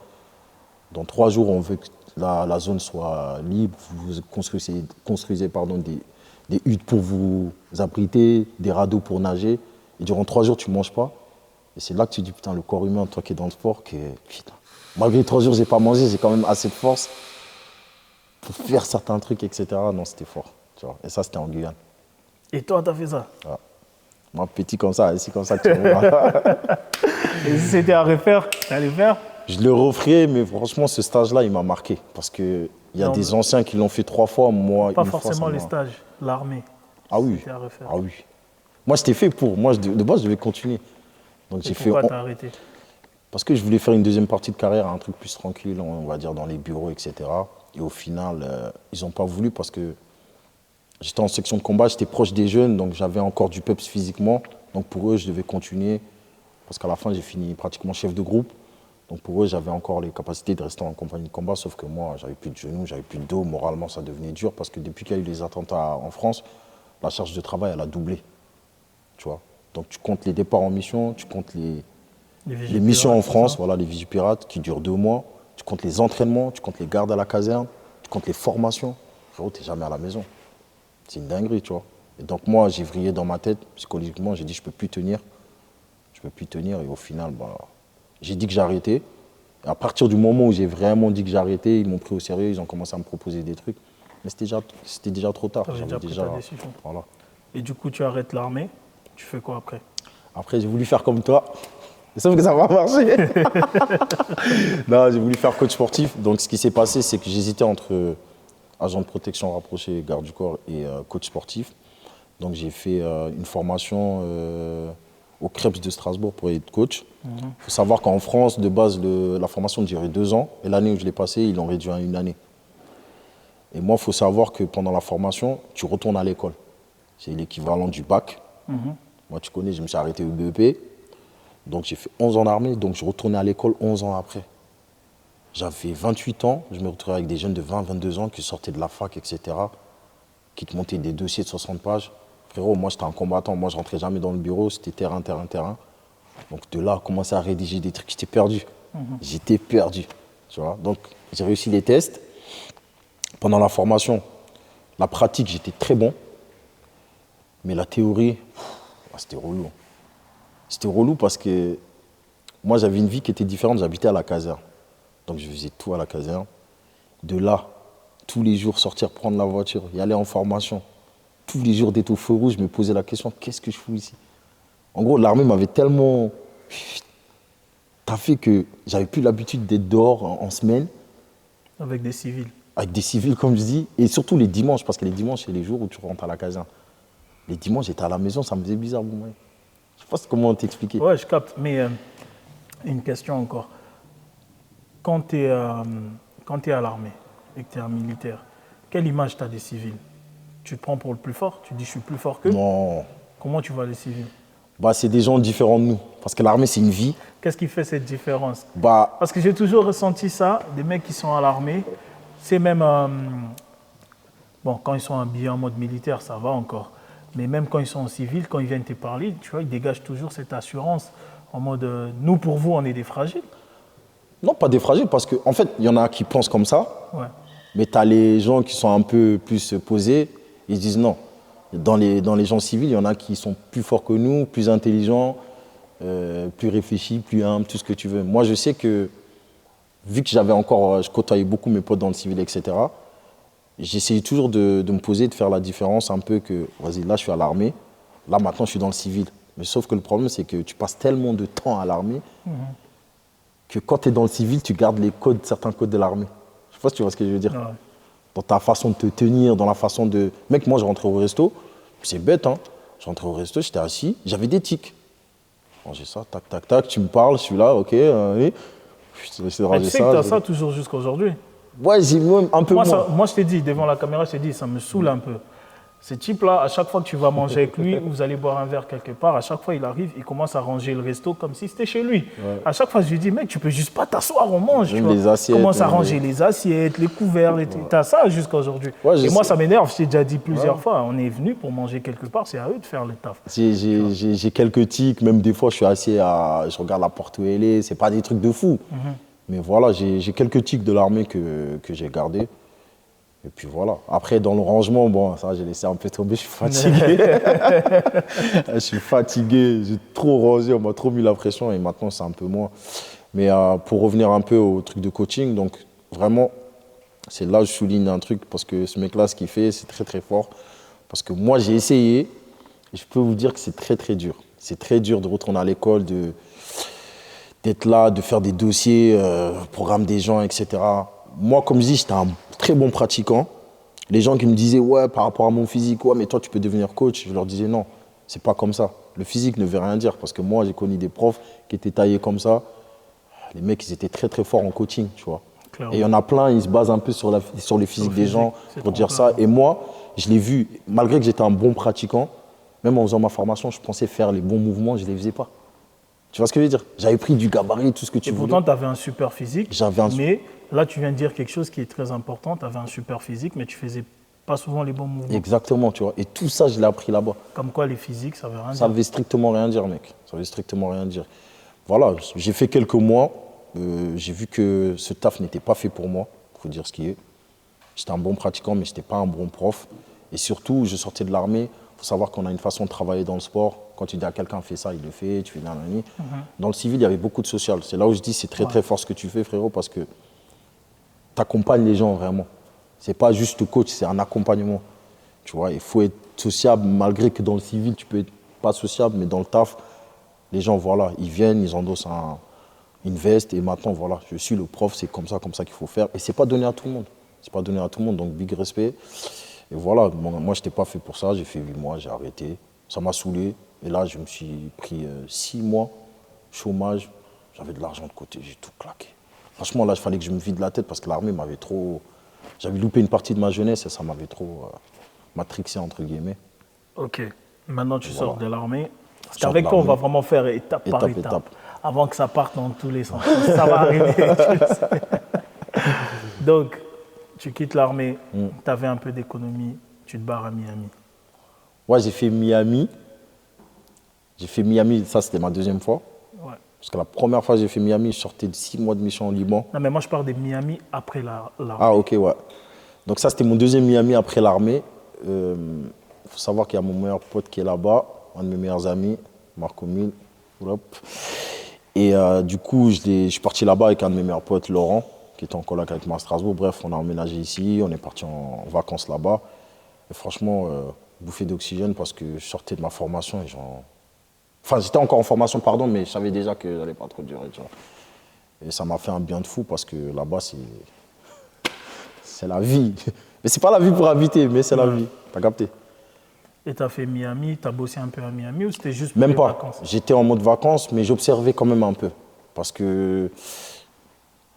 [SPEAKER 2] Dans 3 jours, on veut que la zone soit libre. Vous construisez des huttes pour vous abriter, des radeaux pour nager. Et durant 3 jours, tu ne manges pas. Et c'est là que tu dis, putain, le corps humain, toi qui es dans le sport, que putain. Malgré 3 jours, je n'ai pas mangé, j'ai quand même assez de force pour faire certains trucs, etc. Non, c'était fort. Tu vois. Et ça, c'était en Guyane.
[SPEAKER 1] Et toi, tu as fait ça?
[SPEAKER 2] Voilà. Moi, petit comme ça, ici comme ça, tu vois.
[SPEAKER 1] Et si c'était à refaire, tu allais faire?
[SPEAKER 2] Je le referais, mais franchement, ce stage-là, il m'a marqué. Parce qu'il y a des anciens qui l'ont fait 3 fois, moi,
[SPEAKER 1] pas
[SPEAKER 2] une fois.
[SPEAKER 1] Pas forcément les stages, l'armée.
[SPEAKER 2] Ah oui.
[SPEAKER 1] À refaire.
[SPEAKER 2] Ah oui. Moi, j'étais fait pour. Moi, de base, je devais continuer. Donc, j'ai fait.
[SPEAKER 1] Pourquoi t'as arrêté?
[SPEAKER 2] Parce que je voulais faire une deuxième partie de carrière, un truc plus tranquille, on va dire, dans les bureaux, etc. Et au final, ils n'ont pas voulu parce que j'étais en section de combat, j'étais proche des jeunes, donc j'avais encore du peps physiquement. Donc pour eux, je devais continuer. Parce qu'à la fin, j'ai fini pratiquement chef de groupe. Donc pour eux, j'avais encore les capacités de rester en compagnie de combat. Sauf que moi, j'avais plus de genoux, j'avais plus de dos. Moralement, ça devenait dur parce que depuis qu'il y a eu les attentats en France, la charge de travail, elle a doublé. Tu vois. Donc tu comptes les départs en mission, tu comptes les missions en France, voilà, les Vigipirates qui durent 2 mois. Tu comptes les entraînements, tu comptes les gardes à la caserne, tu comptes les formations. Frérot, t'es jamais à la maison. C'est une dinguerie, tu vois. Et donc moi, j'ai vrillé dans ma tête, psychologiquement, j'ai dit je peux plus tenir. Je peux plus tenir. Et au final, j'ai dit que j'arrêtais. Et à partir du moment où j'ai vraiment dit que j'arrêtais, ils m'ont pris au sérieux, ils ont commencé à me proposer des trucs. Mais c'était déjà trop tard.
[SPEAKER 1] J'avais déjà pris ta décision.
[SPEAKER 2] Voilà.
[SPEAKER 1] Et du coup, tu arrêtes l'armée. Tu fais quoi après?
[SPEAKER 2] Après, j'ai voulu faire comme toi. Sauf que ça va marcher. Non, j'ai voulu faire coach sportif. Donc, ce qui s'est passé, c'est que j'hésitais entre agent de protection rapproché, garde du corps et coach sportif. Donc, j'ai fait une formation au Krebs de Strasbourg pour être coach. Il faut savoir qu'en France, de base, la formation durait 2 ans. Et l'année où je l'ai passée, ils l'ont réduit à 1 année. Et moi, il faut savoir que pendant la formation, tu retournes à l'école. C'est l'équivalent du bac. Moi, tu connais, je me suis arrêté au BEP. Donc, j'ai fait 11 ans d'armée. Donc, je retournais à l'école 11 ans après. J'avais 28 ans. Je me retrouvais avec des jeunes de 20, 22 ans qui sortaient de la fac, etc. Qui te montaient des dossiers de 60 pages. Frérot, moi, j'étais un combattant. Moi, je ne rentrais jamais dans le bureau. C'était terrain, terrain, terrain. Donc, de là, commencer à rédiger des trucs, j'étais perdu. J'étais perdu. Tu vois. Donc, j'ai réussi les tests. Pendant la formation, la pratique, j'étais très bon. Mais la théorie, c'était relou. C'était relou parce que Moi, j'avais une vie qui était différente. J'habitais à la caserne. Donc, je faisais tout à la caserne. De là, tous les jours, sortir, prendre la voiture, y aller en formation. Tous les jours d'être au feu rouge, je me posais la question, qu'est-ce que je fous ici? En gros, l'armée m'avait tellement taffé que j'avais plus l'habitude d'être dehors en semaine.
[SPEAKER 1] Avec des civils.
[SPEAKER 2] Avec des civils, comme je dis. Et surtout les dimanches, parce que les dimanches, c'est les jours où tu rentres à la caserne. Les dimanches, j'étais à la maison, ça me faisait bizarre. Bon, ouais. Je sais pas comment t'expliquer.
[SPEAKER 1] Ouais, je capte. Mais une question encore. Quand tu es, à l'armée et que tu es un militaire, quelle image tu as des civils? Tu te prends pour le plus fort? Tu dis je suis plus fort qu'eux?
[SPEAKER 2] Non.
[SPEAKER 1] Comment tu vois les civils?
[SPEAKER 2] Bah, c'est des gens différents de nous. Parce que l'armée, c'est une vie.
[SPEAKER 1] Qu'est-ce qui fait cette différence?
[SPEAKER 2] Bah,
[SPEAKER 1] Parce que j'ai toujours ressenti ça, des mecs qui sont à l'armée, c'est même... bon, quand ils sont habillés en mode militaire, ça va encore. Mais même quand ils sont en civil, quand ils viennent te parler, tu vois, ils dégagent toujours cette assurance en mode nous, pour vous, on est des fragiles.
[SPEAKER 2] non, pas des fragiles, parce qu'en fait, il y en a qui pensent comme ça.
[SPEAKER 1] Ouais.
[SPEAKER 2] Mais tu as les gens qui sont un peu plus posés, ils se disent non. Dans les gens civils, il y en a qui sont plus forts que nous, plus intelligents, plus réfléchis, plus humbles, tout ce que tu veux. Moi, je sais que, vu que je côtoyais beaucoup mes potes dans le civil, etc., j'essayais toujours de me poser, de faire la différence un peu que, vas-y, là, je suis à l'armée, là, maintenant, je suis dans le civil. Mais sauf que le problème, c'est que tu passes tellement de temps à l'armée que quand tu es dans le civil, tu gardes certains codes de l'armée. Je sais pas si tu vois ce que je veux dire.
[SPEAKER 1] Ouais.
[SPEAKER 2] Dans ta façon de te tenir, dans la façon de... Mec, moi, je rentrais au resto, c'est bête, hein. Je rentrais au resto, j'étais assis, j'avais des tics. Je rangeais ça, tac, tac, tac, tu me parles, je suis là, ok, oui. Je vais essayer de
[SPEAKER 1] Mais
[SPEAKER 2] ranger
[SPEAKER 1] tu sais
[SPEAKER 2] ça.
[SPEAKER 1] que tu as ça toujours jusqu'à aujourd'hui.
[SPEAKER 2] Ouais, j'ai même un peu
[SPEAKER 1] Moi,
[SPEAKER 2] moins.
[SPEAKER 1] moi, je t'ai dit, devant la caméra, je t'ai dit, ça me saoule un peu. Ce type-là, à chaque fois que tu vas manger avec lui, vous allez boire un verre quelque part, à chaque fois, il arrive, il commence à ranger le resto comme si c'était chez lui.
[SPEAKER 2] Ouais.
[SPEAKER 1] À chaque fois, je lui dis, mec, tu peux juste pas t'asseoir, on mange.
[SPEAKER 2] Même
[SPEAKER 1] tu vois.
[SPEAKER 2] les assiettes,
[SPEAKER 1] Commence à
[SPEAKER 2] même
[SPEAKER 1] ranger les assiettes, les couverts, t'as ça jusqu'à aujourd'hui.
[SPEAKER 2] Ouais, je
[SPEAKER 1] Et moi,
[SPEAKER 2] sais.
[SPEAKER 1] ça m'énerve, je t'ai déjà dit plusieurs fois, on est venu pour manger quelque part, c'est à eux de faire le taf.
[SPEAKER 2] J'ai quelques tics, même des fois, je suis assis, je regarde la porte où elle est, c'est pas des trucs de fou. Mais voilà, j'ai quelques tics de l'armée que j'ai gardés. Et puis voilà. Après, dans le rangement, bon, ça, j'ai laissé un peu tomber, je suis fatigué. Je suis fatigué, j'ai trop rangé, on m'a trop mis la pression et maintenant, c'est un peu moins. Mais pour revenir un peu au truc de coaching, donc vraiment, c'est là où je souligne un truc parce que ce mec-là, ce qu'il fait, c'est très très fort. Parce que moi, j'ai essayé et je peux vous dire que c'est très très dur. C'est très dur de retourner à l'école, d'être là, de faire des dossiers, programme des gens, etc. Moi, comme je dis, j'étais un très bon pratiquant. Les gens qui me disaient, ouais, par rapport à mon physique, ouais, mais toi, tu peux devenir coach. Je leur disais, non, c'est pas comme ça. Le physique ne veut rien dire parce que moi, j'ai connu des profs qui étaient taillés comme ça. Les mecs, ils étaient très, très forts en coaching, tu vois.
[SPEAKER 1] Clairement.
[SPEAKER 2] Et il y en a plein, ils se basent un peu sur les physiques des gens
[SPEAKER 1] c'est
[SPEAKER 2] pour dire
[SPEAKER 1] trompeur.
[SPEAKER 2] ça. Et moi, je l'ai vu, malgré que j'étais un bon pratiquant, même en faisant ma formation, je pensais faire les bons mouvements, je ne les faisais pas. Tu vois ce que je veux dire? J'avais pris du gabarit, tout ce que tu
[SPEAKER 1] Et
[SPEAKER 2] voulais.
[SPEAKER 1] pourtant, tu avais un super physique.
[SPEAKER 2] J'avais un-
[SPEAKER 1] Mais là, tu viens de dire quelque chose qui est très important. Tu avais un super physique, mais tu faisais pas souvent les bons mouvements.
[SPEAKER 2] Exactement, tu vois. Et tout ça, je l'ai appris là-bas.
[SPEAKER 1] Comme quoi, les physiques, ça veut rien
[SPEAKER 2] Ça
[SPEAKER 1] dire.
[SPEAKER 2] veut strictement rien dire, mec. Ça veut strictement rien dire. Voilà, j'ai fait quelques mois. J'ai vu que ce taf n'était pas fait pour moi, il faut dire ce qui est. J'étais un bon pratiquant, mais je n'étais pas un bon prof. Et surtout, je sortais de l'armée. Il faut savoir qu'on a une façon de travailler dans le sport. Quand tu dis à quelqu'un, fais ça, il le fait, tu fais nanani. Dans le civil, il y avait beaucoup de social. C'est là où je dis, c'est très très fort ce que tu fais, frérot, parce que tu accompagnes les gens vraiment. Ce n'est pas juste coach, c'est un accompagnement. Tu vois, il faut être sociable, malgré que dans le civil, tu peux être pas sociable, mais dans le taf, les gens, voilà, ils viennent, ils endossent une veste, et maintenant, voilà, je suis le prof, c'est comme ça qu'il faut faire. Et c'est pas donné à tout le monde. C'est pas donné à tout le monde, donc big respect. Et voilà, moi, je n'étais pas fait pour ça, j'ai fait 8 mois, j'ai arrêté. Ça m'a saoulé, et là, je me suis pris 6 mois, chômage, j'avais de l'argent de côté, j'ai tout claqué. Franchement, là, il fallait que je me vide la tête, parce que l'armée m'avait trop... J'avais loupé une partie de ma jeunesse, et ça m'avait trop matrixé, entre guillemets.
[SPEAKER 1] Ok. Maintenant, tu sors de l'armée. Parce
[SPEAKER 2] Je sors
[SPEAKER 1] qu'avec
[SPEAKER 2] de
[SPEAKER 1] toi, on va
[SPEAKER 2] l'armée.
[SPEAKER 1] vraiment faire étape par
[SPEAKER 2] Étape,
[SPEAKER 1] étape.
[SPEAKER 2] étape.
[SPEAKER 1] Avant que ça parte dans tous les sens. Ça va arriver. tu le sais. Donc, tu quittes l'armée, tu avais un peu d'économie, tu te barres à Miami.
[SPEAKER 2] Ouais, j'ai fait Miami. Ça c'était ma deuxième fois.
[SPEAKER 1] Ouais.
[SPEAKER 2] Parce que la première fois que j'ai fait Miami, je sortais de 6 mois de mission au Liban.
[SPEAKER 1] Non, mais moi, je parle de Miami après l'armée.
[SPEAKER 2] Ah, ok, ouais. Donc ça, c'était mon deuxième Miami après l'armée. Il faut savoir qu'il y a mon meilleur pote qui est là-bas, un de mes meilleurs amis, Marco Mille. Hop. Et du coup, je suis parti là-bas avec un de mes meilleurs potes, Laurent, qui était en coloc avec moi à Strasbourg. Bref, on a emménagé ici, on est parti en vacances là-bas. Et franchement, bouffée d'oxygène parce que je sortais de ma formation et Enfin, j'étais encore en formation, pardon, mais je savais déjà que j'allais pas trop durer, tu vois. Et ça m'a fait un bien de fou parce que là-bas, c'est la vie. Mais c'est pas la vie pour habiter, mais c'est la vie. T'as capté?
[SPEAKER 1] Et tu as fait Miami, tu as bossé un peu à Miami ou c'était juste pour
[SPEAKER 2] Même
[SPEAKER 1] les
[SPEAKER 2] pas.
[SPEAKER 1] vacances?
[SPEAKER 2] J'étais en mode vacances, mais j'observais quand même un peu. Parce que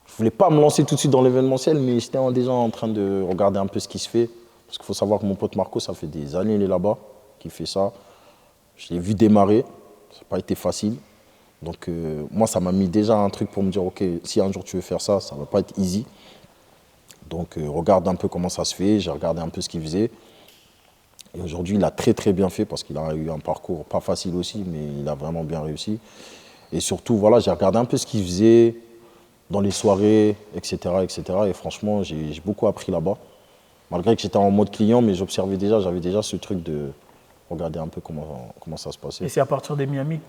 [SPEAKER 2] je voulais pas me lancer tout de suite dans l'événementiel, mais j'étais déjà en train de regarder un peu ce qui se fait. Parce qu'il faut savoir que mon pote Marco, ça fait des années qu'il est là-bas, qu'il fait ça. Je l'ai vu démarrer, ça n'a pas été facile. Donc moi, ça m'a mis déjà un truc pour me dire, ok, si un jour tu veux faire ça, ça ne va pas être easy. Donc regarde un peu comment ça se fait, j'ai regardé un peu ce qu'il faisait. Et aujourd'hui, il a très très bien fait parce qu'il a eu un parcours pas facile aussi, mais il a vraiment bien réussi. Et surtout, voilà, j'ai regardé un peu ce qu'il faisait dans les soirées, etc. etc. Et franchement, j'ai beaucoup appris là-bas. Malgré que j'étais en mode client, mais j'observais déjà, j'avais déjà ce truc de regarder un peu comment ça se passait.
[SPEAKER 1] Et c'est à partir de Miami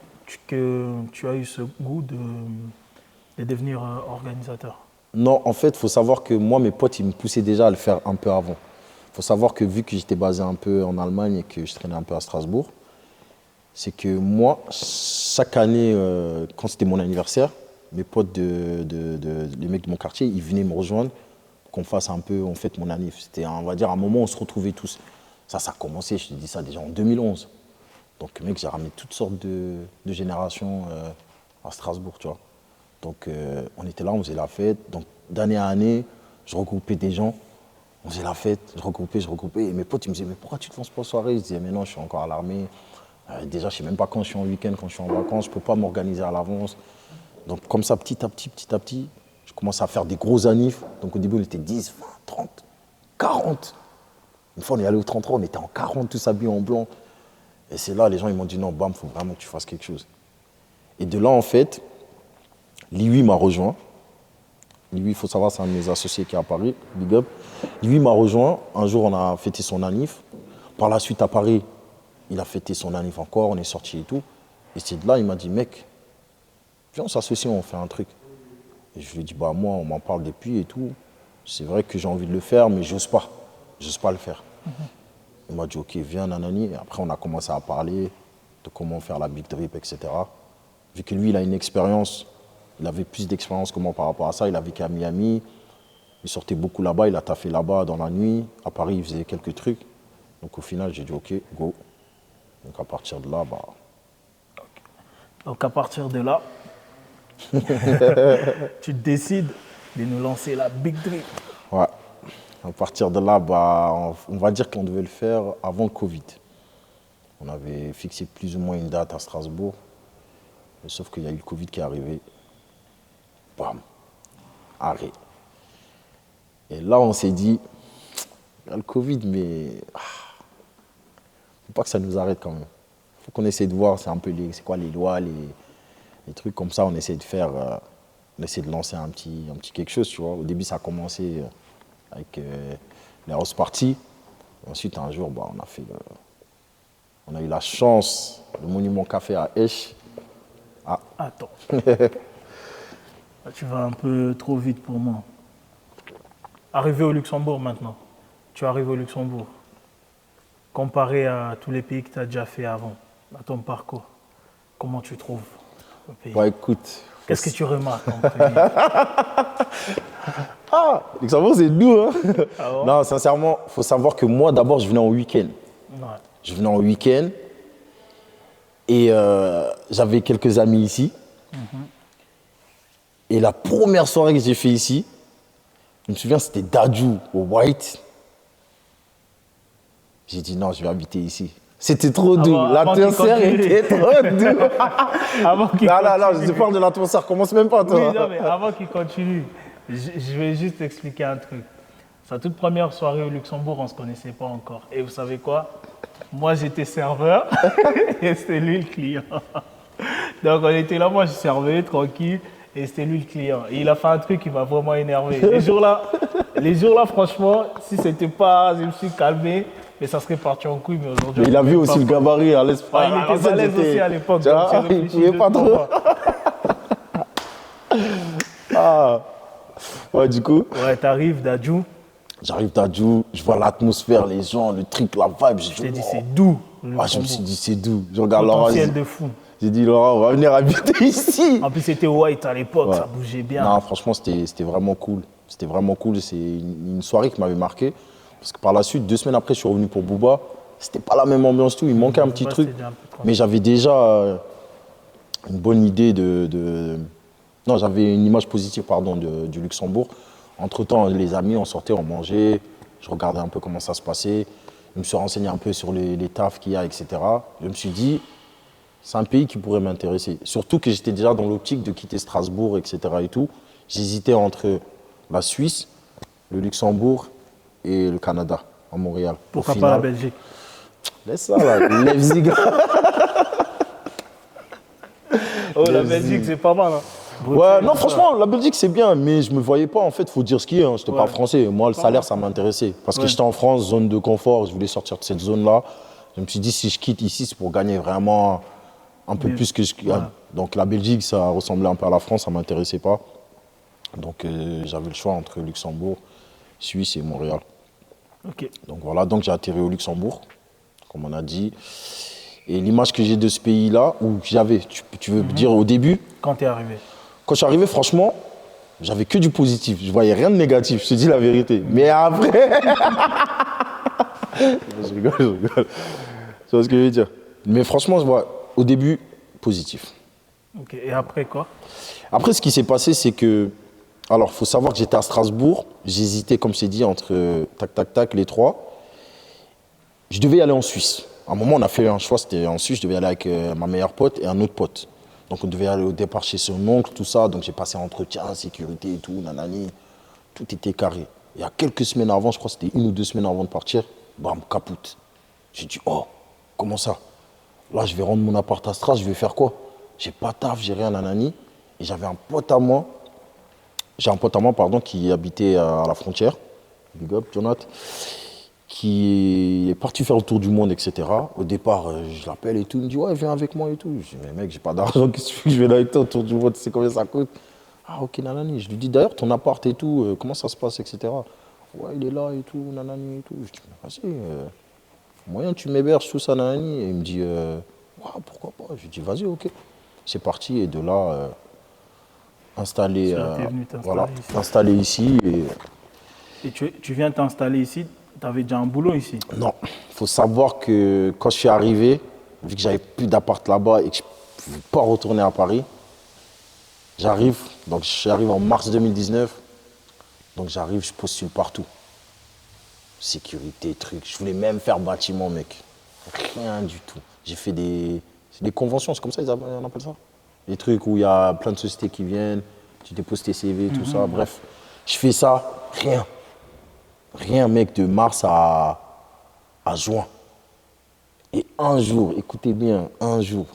[SPEAKER 1] que tu as eu ce goût de devenir organisateur?
[SPEAKER 2] Non, en fait, il faut savoir que moi, mes potes, ils me poussaient déjà à le faire un peu avant. Il faut savoir que vu que j'étais basé un peu en Allemagne et que je traînais un peu à Strasbourg, c'est que moi, chaque année, quand c'était mon anniversaire, mes potes, les mecs de mon quartier, ils venaient me rejoindre pour qu'on fasse un peu, on fête mon anniv. C'était, on va dire, un moment où on se retrouvait tous. Ça a commencé, je te dis ça déjà en 2011. Donc, mec, j'ai ramené toutes sortes de générations à Strasbourg, tu vois. Donc, on était là, on faisait la fête. Donc, d'année à année, je regroupais des gens. On faisait la fête, je regroupais. Et mes potes, ils me disaient, mais pourquoi tu te lances pas aux soirées? Je disais, mais non, je suis encore à l'armée. Déjà, je ne sais même pas quand je suis en week-end, quand je suis en vacances. Je ne peux pas m'organiser à l'avance. Donc, comme ça, petit à petit, je commençais à faire des gros anifs. Donc, au début, on était 10, 20, 30, 40. Une fois, on est allé au 33, on était en 40, tous habillés en blanc. Et c'est là, les gens, ils m'ont dit, non, bam, il faut vraiment que tu fasses quelque chose. Et de là, en fait, Liwi m'a rejoint. Liwi, il faut savoir, c'est un de mes associés qui est à Paris, big up. Liwi m'a rejoint. Un jour, on a fêté son anniv. Par la suite, à Paris, il a fêté son anniv encore, on est sortis et tout. Et c'est de là, il m'a dit, mec, viens, on s'associe, on fait un truc. Et je lui ai dit, bah moi, on m'en parle depuis et tout. C'est vrai que j'ai envie de le faire, mais j'ose pas. J'ose pas le faire. Il m'a dit, ok, viens, nanani. Et après, on a commencé à parler de comment faire la big drip, etc. Vu que lui, il a une expérience, il avait plus d'expérience que moi par rapport à ça. Il a vécu à Miami, il sortait beaucoup là-bas, il a taffé là-bas dans la nuit. À Paris, il faisait quelques trucs. Donc au final, j'ai dit, ok, go. Donc à partir de là, bah...
[SPEAKER 1] Donc à partir de là, tu décides de nous lancer la Big Drip.
[SPEAKER 2] Ouais. À partir de là, bah, on va dire qu'on devait le faire avant le Covid. On avait fixé plus ou moins une date à Strasbourg. Sauf qu'il y a eu le Covid qui est arrivé. Bam. Arrêt. Et là, on s'est dit, il y a le Covid, mais faut pas que ça nous arrête quand même. Il faut qu'on essaie de voir, c'est quoi les lois, les trucs comme ça. On essaie de faire, on essaie de lancer un petit quelque chose, tu vois. Au début, ça a commencé avec les house parties. Ensuite, un jour, bah, on a eu la chance, le Monument Café à Esch. Ah.
[SPEAKER 1] Attends. Tu vas un peu trop vite pour moi. Arrivé au Luxembourg maintenant. Tu arrives au Luxembourg. Comparé à tous les pays que tu as déjà fait avant, à ton parcours, comment tu trouves le pays?
[SPEAKER 2] Bah écoute.
[SPEAKER 1] Qu'est-ce que tu remarques en premier?
[SPEAKER 2] Luxembourg, c'est doux, hein.
[SPEAKER 1] Ah bon?
[SPEAKER 2] Non, sincèrement, il faut savoir que moi, d'abord, je venais en week-end.
[SPEAKER 1] Ouais.
[SPEAKER 2] Je venais en week-end et j'avais quelques amis ici. Et la première soirée que j'ai fait ici, je me souviens, c'était Dadju au White. J'ai dit non, je vais habiter ici. C'était trop doux. L'atmosphère était trop douce. Non, je te parle de l'atmosphère. Commence même pas, toi.
[SPEAKER 1] Oui, non, mais avant qu'il continue, je vais juste expliquer un truc. Sa toute première soirée au Luxembourg, on ne se connaissait pas encore. Et vous savez quoi? Moi, j'étais serveur et c'était lui le client. Donc, on était là, moi, je servais tranquille et c'était lui le client. Et il a fait un truc qui m'a vraiment énervé. Les jours-là, franchement, si c'était pas, je me suis calmé, mais ça serait parti en couille. Mais aujourd'hui,
[SPEAKER 2] il a vu aussi le gabarit à l'espace.
[SPEAKER 1] Il était balèze aussi à l'époque.
[SPEAKER 2] Il ne pouvait pas trop. Ah. Ouais, du coup,
[SPEAKER 1] Ouais, t'arrives d'Adjou.
[SPEAKER 2] j'arrive d'Adjou, je vois l'atmosphère, les gens, le truc, la vibe.
[SPEAKER 1] Je t'ai dit, c'est doux. Le
[SPEAKER 2] Ah, je me
[SPEAKER 1] Luxembourg.
[SPEAKER 2] suis dit, c'est doux. Je regarde Laura,
[SPEAKER 1] Potentiel de fou.
[SPEAKER 2] j'ai dit, Laura, on va venir habiter ici.
[SPEAKER 1] En plus, c'était white à l'époque,
[SPEAKER 2] Ouais.
[SPEAKER 1] ça bougeait bien.
[SPEAKER 2] Non, franchement, c'était vraiment cool. C'était vraiment cool. C'est une soirée qui m'avait marqué. Parce que par la suite, 2 semaines après, je suis revenu pour Booba. C'était pas la même ambiance, tout. Il manquait un petit
[SPEAKER 1] Booba,
[SPEAKER 2] truc.
[SPEAKER 1] c'était déjà un peu tranquille.
[SPEAKER 2] Mais j'avais déjà une bonne idée Non, j'avais une image positive, pardon, du Luxembourg. Entre-temps, les amis, on sortait, on mangeait. Je regardais un peu comment ça se passait. Je me suis renseigné un peu sur les tafs qu'il y a, etc. Je me suis dit, c'est un pays qui pourrait m'intéresser. Surtout que j'étais déjà dans l'optique de quitter Strasbourg, etc. et tout. J'hésitais entre la Suisse, le Luxembourg et le Canada, à Montréal.
[SPEAKER 1] Pourquoi pas la Belgique?
[SPEAKER 2] Laisse ça là, Leipzig.
[SPEAKER 1] Oh, la Belgique, c'est pas mal. Hein.
[SPEAKER 2] Ouais,
[SPEAKER 1] Bruxelles,
[SPEAKER 2] non,
[SPEAKER 1] tout ça.
[SPEAKER 2] franchement, la Belgique, c'est bien, mais je me voyais pas, en fait, faut dire ce qui est. Hein. Je parle français. Moi, le salaire, ça m'intéressait. Parce que j'étais en France, zone de confort, je voulais sortir de cette zone-là. Je me suis dit, si je quitte ici, c'est pour gagner vraiment un peu plus que je gagne. Donc, la Belgique, ça ressemblait un peu à la France, ça m'intéressait pas. Donc, j'avais le choix entre Luxembourg, Suisse et Montréal.
[SPEAKER 1] Ok.
[SPEAKER 2] Donc, voilà, donc j'ai atterri au Luxembourg, comme on a dit. Et l'image que j'ai de ce pays-là, ou que j'avais, tu veux dire au début,
[SPEAKER 1] Quand t'es arrivé?
[SPEAKER 2] quand je suis arrivé, franchement, j'avais que du positif. Je voyais rien de négatif, je te dis la vérité. Mais après. Je rigole, je rigole. Tu vois ce que je veux dire? Mais franchement, je vois au début positif.
[SPEAKER 1] Ok. Et après quoi?
[SPEAKER 2] Après, ce qui s'est passé, c'est que. Alors, il faut savoir que j'étais à Strasbourg. J'hésitais, comme c'est dit, entre tac, tac, tac, les trois. Je devais y aller en Suisse. À un moment, on a fait un choix, c'était en Suisse. Je devais aller avec ma meilleure pote et un autre pote. Donc, on devait aller au départ chez son oncle, tout ça. Donc, j'ai passé entretien, sécurité et tout, nanani. Tout était carré. Il y a quelques semaines avant, je crois que c'était 1 ou 2 semaines avant de partir, bam, capoute. J'ai dit, oh, comment ça? Là, je vais rendre mon appart à Stras, je vais faire quoi? J'ai pas de taf, j'ai rien, nanani. Et j'avais un pote à moi, pardon, qui habitait à la frontière, big up, Jonathan, qui est parti faire le tour du monde, etc. Au départ, je l'appelle et tout, il me dit, ouais, viens avec moi et tout. Je dis, mais mec, j'ai pas d'argent, qu'est-ce que tu veux que je vienne avec toi au tour du monde, tu sais combien ça coûte? Ah, ok, nanani. Je lui dis, d'ailleurs, ton appart et tout, comment ça se passe, etc. Ouais, il est là et tout, nanani et tout. Je dis, mais vas-y, moyen, tu m'héberges, tout ça, nanani. Et il me dit, ouais, pourquoi pas? Je lui dis, vas-y, ok. C'est parti, et de là, installé,
[SPEAKER 1] T'es venu t'installer
[SPEAKER 2] voilà,
[SPEAKER 1] ici.
[SPEAKER 2] installé ici.
[SPEAKER 1] Et tu viens t'installer ici, t'avais déjà un boulot ici?
[SPEAKER 2] Non, il faut savoir que quand je suis arrivé, vu que j'avais plus d'appart là-bas et que je ne pouvais pas retourner à Paris, j'arrive en mars 2019, donc j'arrive, je postule partout. Sécurité, trucs, je voulais même faire bâtiment, mec. Rien du tout. J'ai fait des conventions, c'est comme ça on appelle ça? Des trucs où il y a plein de sociétés qui viennent, tu déposes tes CV, tout ça, bref. Je fais ça, rien. Rien, mec, de mars à juin. Et un jour, écoutez bien, un jour,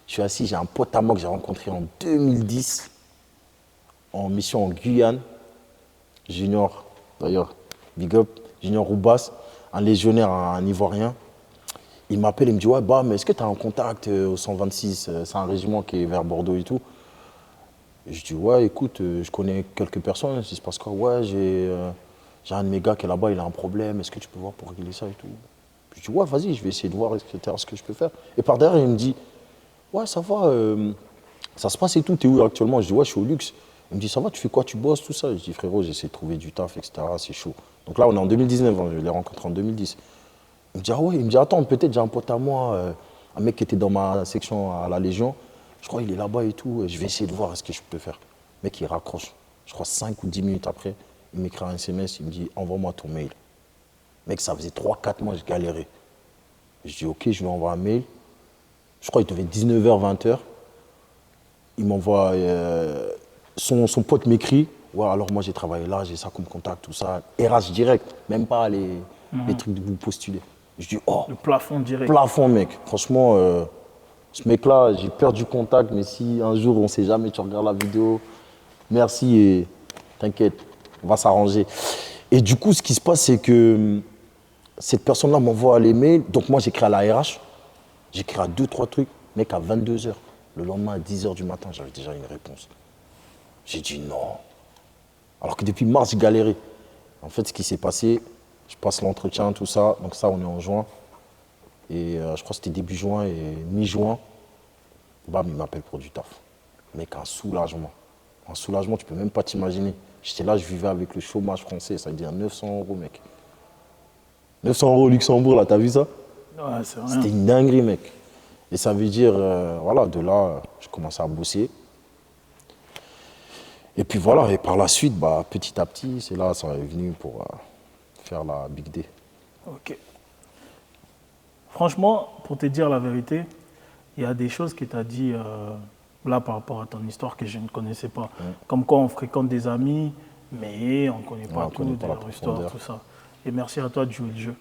[SPEAKER 2] je suis assis, j'ai un pote à moi que j'ai rencontré en 2010, en mission en Guyane, Junior, d'ailleurs, big up, Junior Roubas, un légionnaire, un Ivoirien. Il m'appelle, il me dit, ouais, bah, mais est-ce que tu as un contact au 126, c'est un régiment qui est vers Bordeaux et tout. Et je dis, ouais, écoute, je connais quelques personnes, il se passe quoi? Ouais, j'ai un de mes gars qui est là-bas, il a un problème, est-ce que tu peux voir pour régler ça et tout? Je dis, ouais, vas-y, je vais essayer de voir, etc., ce que je peux faire. Et par derrière, il me dit, ouais, ça va, ça se passe et tout, t'es où actuellement? Je dis, ouais, je suis au luxe. Il me dit, ça va, tu fais quoi, tu bosses, tout ça? Je dis, frérot, j'essaie de trouver du taf, etc., c'est chaud. Donc là, on est en 2019, hein, je l'ai rencontré en 2010. Il me dit, ah ouais, il me dit, attends, peut-être j'ai un pote à moi, un mec qui était dans ma section à la Légion, je crois qu'il est là-bas et tout, je vais essayer de voir ce que je peux faire. Le mec, il raccroche. Je crois 5 ou 10 minutes après, il m'écrit un SMS, il me dit, envoie-moi ton mail. Mec, ça faisait 3-4 mois, je galérais. Je dis, ok, je lui envoie un mail. Je crois qu'il devait 19h, 20h. Il m'envoie, son pote m'écrit, ouais, alors moi j'ai travaillé là, j'ai ça comme contact, tout ça. RH direct, même pas les trucs de vous postuler. Je dis, oh,
[SPEAKER 1] Le plafond direct.
[SPEAKER 2] plafond, mec. Franchement, ce mec-là, j'ai perdu contact, mais si un jour, on ne sait jamais, tu regardes la vidéo, merci et t'inquiète, on va s'arranger. Et du coup, ce qui se passe, c'est que cette personne-là m'envoie les mails. Donc moi, j'écris à la RH, j'écris à 2-3 trucs. Mec, à 22h, le lendemain à 10h du matin, j'avais déjà une réponse. J'ai dit non. Alors que depuis mars, j'ai galéré. En fait, ce qui s'est passé, je passe l'entretien, tout ça. Donc ça, on est en juin. Et je crois que c'était début juin et mi-juin. Bam, il m'appelle pour du taf. Mec, un soulagement. Un soulagement, tu peux même pas t'imaginer. J'étais là, je vivais avec le chômage français. Ça veut dire 900 €, mec. 900 € au Luxembourg, là, t'as vu ça?
[SPEAKER 1] Ouais, c'est rien.
[SPEAKER 2] C'était une dinguerie, mec. Et ça veut dire, voilà, de là, je commençais à bosser. Et puis voilà, et par la suite, bah, petit à petit, c'est là, ça est venu pour faire la Big D.
[SPEAKER 1] Ok. Franchement, pour te dire la vérité, il y a des choses que tu as dit là par rapport à ton histoire que je ne connaissais pas. Comme quoi on fréquente des amis, mais on ne connaît pas tout de leur histoire, tout ça. Et merci à toi de jouer le jeu.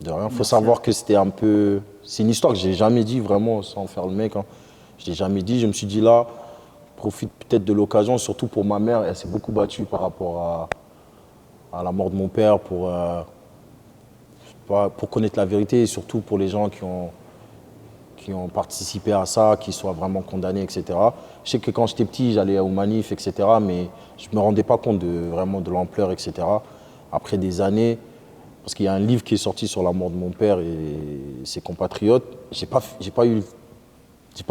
[SPEAKER 2] De rien, il faut savoir que c'était un peu... C'est une histoire que je n'ai jamais dit vraiment, sans faire le mec. Hein. Je ne l'ai jamais dit, je me suis dit là, profite peut-être de l'occasion, surtout pour ma mère, elle s'est beaucoup battue par rapport à la mort de mon père, pour connaître la vérité, et surtout pour les gens qui ont participé à ça, qui soient vraiment condamnés, etc. Je sais que quand j'étais petit, j'allais aux manifs, etc., mais je ne me rendais pas compte vraiment de l'ampleur, etc. Après des années, parce qu'il y a un livre qui est sorti sur la mort de mon père et ses compatriotes, j'ai pas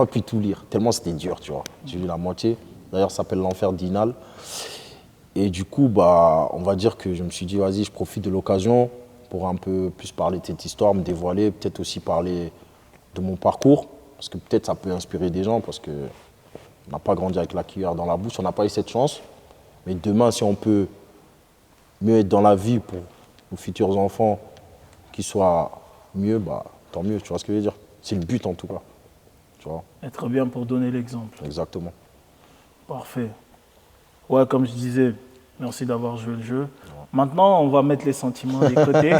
[SPEAKER 2] pu tout lire, tellement c'était dur, tu vois. J'ai lu la moitié, d'ailleurs ça s'appelle L'Enfer d'Inal. Et du coup, bah, on va dire que je me suis dit, vas-y, je profite de l'occasion pour un peu plus parler de cette histoire, me dévoiler, peut-être aussi parler de mon parcours, parce que peut-être ça peut inspirer des gens, parce qu'on n'a pas grandi avec la cuillère dans la bouche, on n'a pas eu cette chance. Mais demain, si on peut mieux être dans la vie pour nos futurs enfants, qu'ils soient mieux, bah, tant mieux, tu vois ce que je veux dire. C'est le but en tout cas. Tu vois.
[SPEAKER 1] Être bien pour donner l'exemple.
[SPEAKER 2] Exactement.
[SPEAKER 1] Parfait. Ouais, comme je disais, merci d'avoir joué le jeu. Ouais. Maintenant, on va mettre les sentiments des côtés.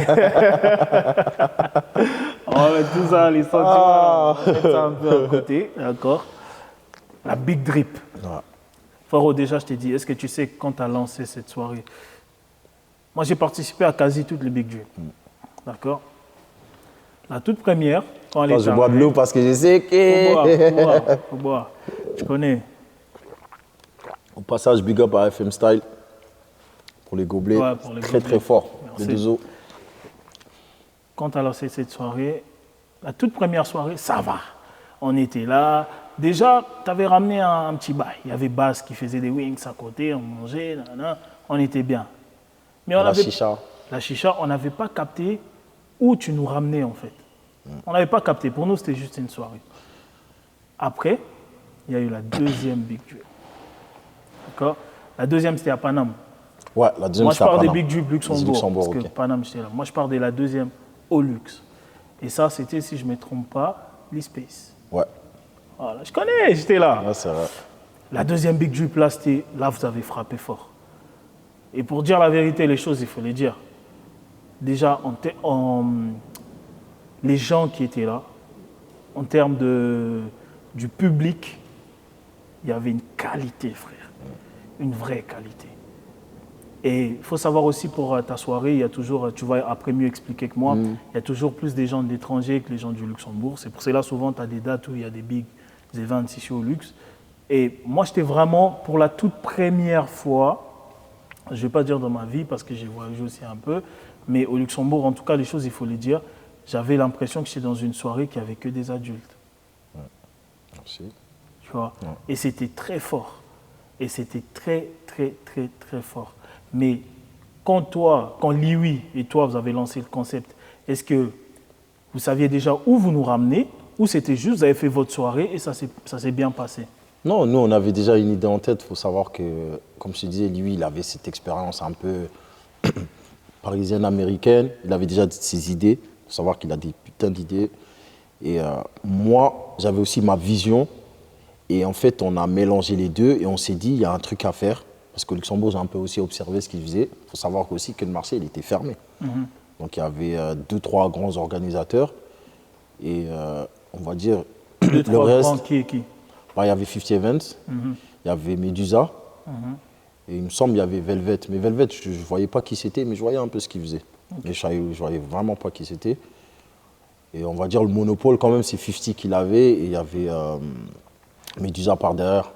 [SPEAKER 1] On va mettre tout ça, les sentiments, on va mettre ça un peu à côté, d'accord? La Big Drip. Ouais. Faro, déjà, je t'ai dit, est-ce que tu sais quand tu as lancé cette soirée? Moi, j'ai participé à quasi toutes les Big Drip. D'accord? La toute première, quand elle est
[SPEAKER 2] je bois de l'eau parce que je sais que...
[SPEAKER 1] Faut boire. Je connais.
[SPEAKER 2] Au passage, big up à FM Style pour les gobelets. Ouais, pour les très, gobelets. Très fort. Les deux eaux.
[SPEAKER 1] Quand tu as lancé cette soirée, la toute première soirée, ça va. On était là. Déjà, tu avais ramené un petit bail. Il y avait Bass qui faisait des wings à côté, on mangeait, nanana. On était bien. Mais on
[SPEAKER 2] chicha.
[SPEAKER 1] La chicha, on n'avait pas capté où tu nous ramenais en fait. On n'avait pas capté. Pour nous, c'était juste une soirée. Après, il y a eu la deuxième Big Drip. D'accord? La deuxième, c'était à Paname.
[SPEAKER 2] Ouais, la deuxième,
[SPEAKER 1] c'était à Paname. Moi, je parle des Big Drip Luxembourg, parce que Paname, j'étais là. Moi, je parle de la deuxième au luxe. Et ça, c'était, si je ne me trompe pas, l'e-Space.
[SPEAKER 2] Ouais.
[SPEAKER 1] Voilà, je connais, j'étais là.
[SPEAKER 2] Ouais, c'est vrai.
[SPEAKER 1] La deuxième Big Drip, là, vous avez frappé fort. Et pour dire la vérité, les choses, il faut les dire. Déjà, les gens qui étaient là, en termes du public, il y avait une qualité, frère. Une vraie qualité. Et il faut savoir aussi pour ta soirée, il y a toujours, tu vas après mieux expliquer que moi, il y a toujours plus des gens de l'étranger que les gens du Luxembourg. C'est pour cela souvent tu as des dates où il y a des big events ici au luxe. Et moi j'étais vraiment, pour la toute première fois, je ne vais pas dire dans ma vie parce que j'ai voyagé aussi un peu, mais au Luxembourg, en tout cas les choses il faut les dire, j'avais l'impression que j'étais dans une soirée qui avait que des adultes.
[SPEAKER 2] Ouais. Merci.
[SPEAKER 1] Tu vois. Ouais. Et c'était très fort. Et c'était très, très, très, très fort. Mais quand Liwi et toi, vous avez lancé le concept, est-ce que vous saviez déjà où vous nous ramenez ou c'était juste, vous avez fait votre soirée et ça s'est bien passé?
[SPEAKER 2] Non, nous, on avait déjà une idée en tête. Il faut savoir que, comme je te disais, lui, il avait cette expérience un peu parisienne, américaine. Il avait déjà ses idées. Il faut savoir qu'il a des putains d'idées. Et moi, j'avais aussi ma vision. Et en fait, on a mélangé les deux et on s'est dit, il y a un truc à faire. Parce que Luxembourg, j'ai un peu aussi observé ce qu'il faisait. Il faut savoir aussi que le marché, il était fermé. Donc, il y avait 2-3 grands organisateurs. Et on va dire,
[SPEAKER 1] le reste... Qui
[SPEAKER 2] bah, il y avait 50 Events, il y avait Medusa. Et il me semble qu'il y avait Velvet. Mais Velvet, je ne voyais pas qui c'était, mais je voyais un peu ce qu'il faisait. Okay. Mais je ne voyais vraiment pas qui c'était. Et on va dire, le monopole, quand même, c'est 50 qu'il avait. Et il y avait... Medusa par derrière.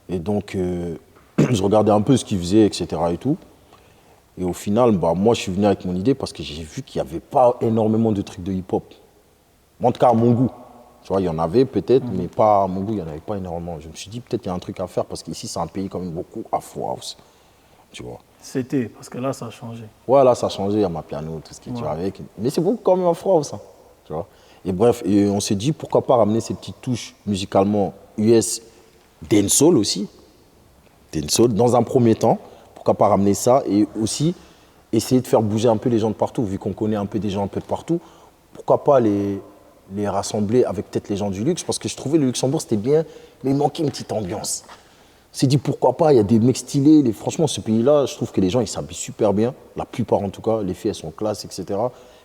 [SPEAKER 2] Et donc, Je regardais un peu ce qu'ils faisaient, etc. et tout. Et au final, bah, moi, je suis venu avec mon idée parce que j'ai vu qu'il n'y avait pas énormément de trucs de hip-hop. En tout cas, à mon goût. Tu vois, il y en avait peut-être, mais pas à mon goût, il n'y en avait pas énormément. Je me suis dit, peut-être qu'il y a un truc à faire parce qu'ici, c'est un pays quand même beaucoup Afro House. Tu vois.
[SPEAKER 1] C'était, parce que là, ça a changé.
[SPEAKER 2] Ouais, là, ça a changé, il y a ma piano, tout ce qui est avec. Mais c'est beaucoup quand même Afro House. Hein, tu vois. Et bref, et on s'est dit, pourquoi pas ramener ces petites touches musicalement US, dancehall aussi. Dancehall, dans un premier temps. Pourquoi pas ramener ça et aussi essayer de faire bouger un peu les gens de partout, vu qu'on connaît un peu des gens un peu de partout. Pourquoi pas les rassembler avec peut-être les gens du luxe, parce que je trouvais le Luxembourg c'était bien, mais il manquait une petite ambiance. On s'est dit pourquoi pas, il y a des mecs stylés, franchement ce pays-là, je trouve que les gens ils s'habillent super bien, la plupart en tout cas, les filles elles sont classe, etc.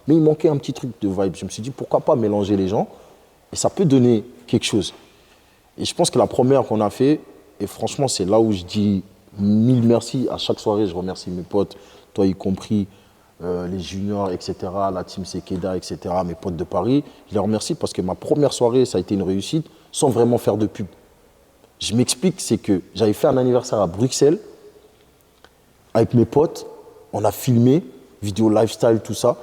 [SPEAKER 2] Mais il manquait un petit truc de vibe. Je me suis dit pourquoi pas mélanger les gens, et ça peut donner quelque chose. Et je pense que la première qu'on a fait, et franchement c'est là où je dis mille merci, à chaque soirée je remercie mes potes, toi y compris, les juniors, etc., la team Sekeda, etc., mes potes de Paris. Je les remercie parce que ma première soirée, ça a été une réussite sans vraiment faire de pub. Je m'explique, c'est que j'avais fait un anniversaire à Bruxelles avec mes potes. On a filmé, vidéo lifestyle, tout ça.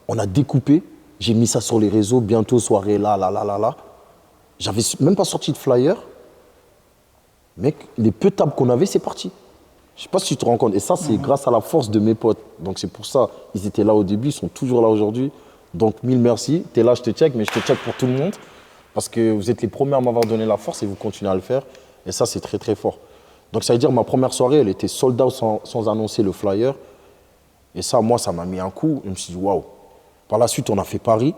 [SPEAKER 2] On a découpé. J'ai mis ça sur les réseaux. Bientôt, soirée là, là, là, là, là. J'avais même pas sorti de flyer. Mec, les peu de tables qu'on avait, c'est parti. Je ne sais pas si tu te rends compte. Et ça, c'est grâce à la force de mes potes. Donc, c'est pour ça. Ils étaient là au début, ils sont toujours là aujourd'hui. Donc, mille merci. Tu es là, je te check, mais je te check pour tout le monde. Parce que vous êtes les premiers à m'avoir donné la force et vous continuez à le faire. Et ça, c'est très, très fort. Donc, ça veut dire ma première soirée, elle était sold out sans annoncer le flyer. Et ça, moi, ça m'a mis un coup. Je me suis dit, waouh. Par la suite, on a fait Paris.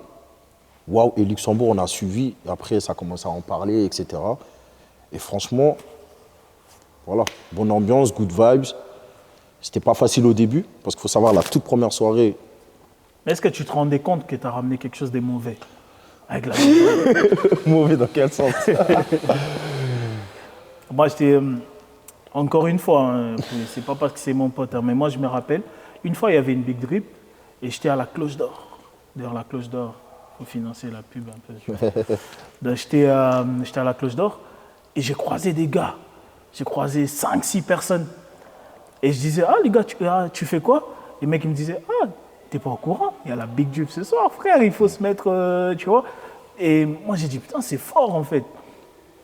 [SPEAKER 2] Waouh. Et Luxembourg, on a suivi. Et après, ça a commencé à en parler, etc. Et franchement, voilà, bonne ambiance, good vibes. C'était pas facile au début, parce qu'il faut savoir, la toute première soirée.
[SPEAKER 1] Mais est-ce que tu te rendais compte que tu as ramené quelque chose de mauvais avec la
[SPEAKER 2] Mauvais dans quel sens?
[SPEAKER 1] Moi, j'étais. Encore une fois, hein, c'est pas parce que c'est mon pote, hein, mais moi, je me rappelle, une fois, il y avait une Big Drip et j'étais à la Cloche d'Or. D'ailleurs, la Cloche d'Or, il faut financer la pub un peu. Donc, j'étais à la Cloche d'Or et j'ai croisé des gars. J'ai croisé 5-6 personnes. Et je disais, ah les gars, tu fais quoi? Les mecs ils me disaient, ah, t'es pas au courant, il y a la Big Drip ce soir, frère, il faut se mettre, tu vois. Et moi j'ai dit, putain, c'est fort en fait.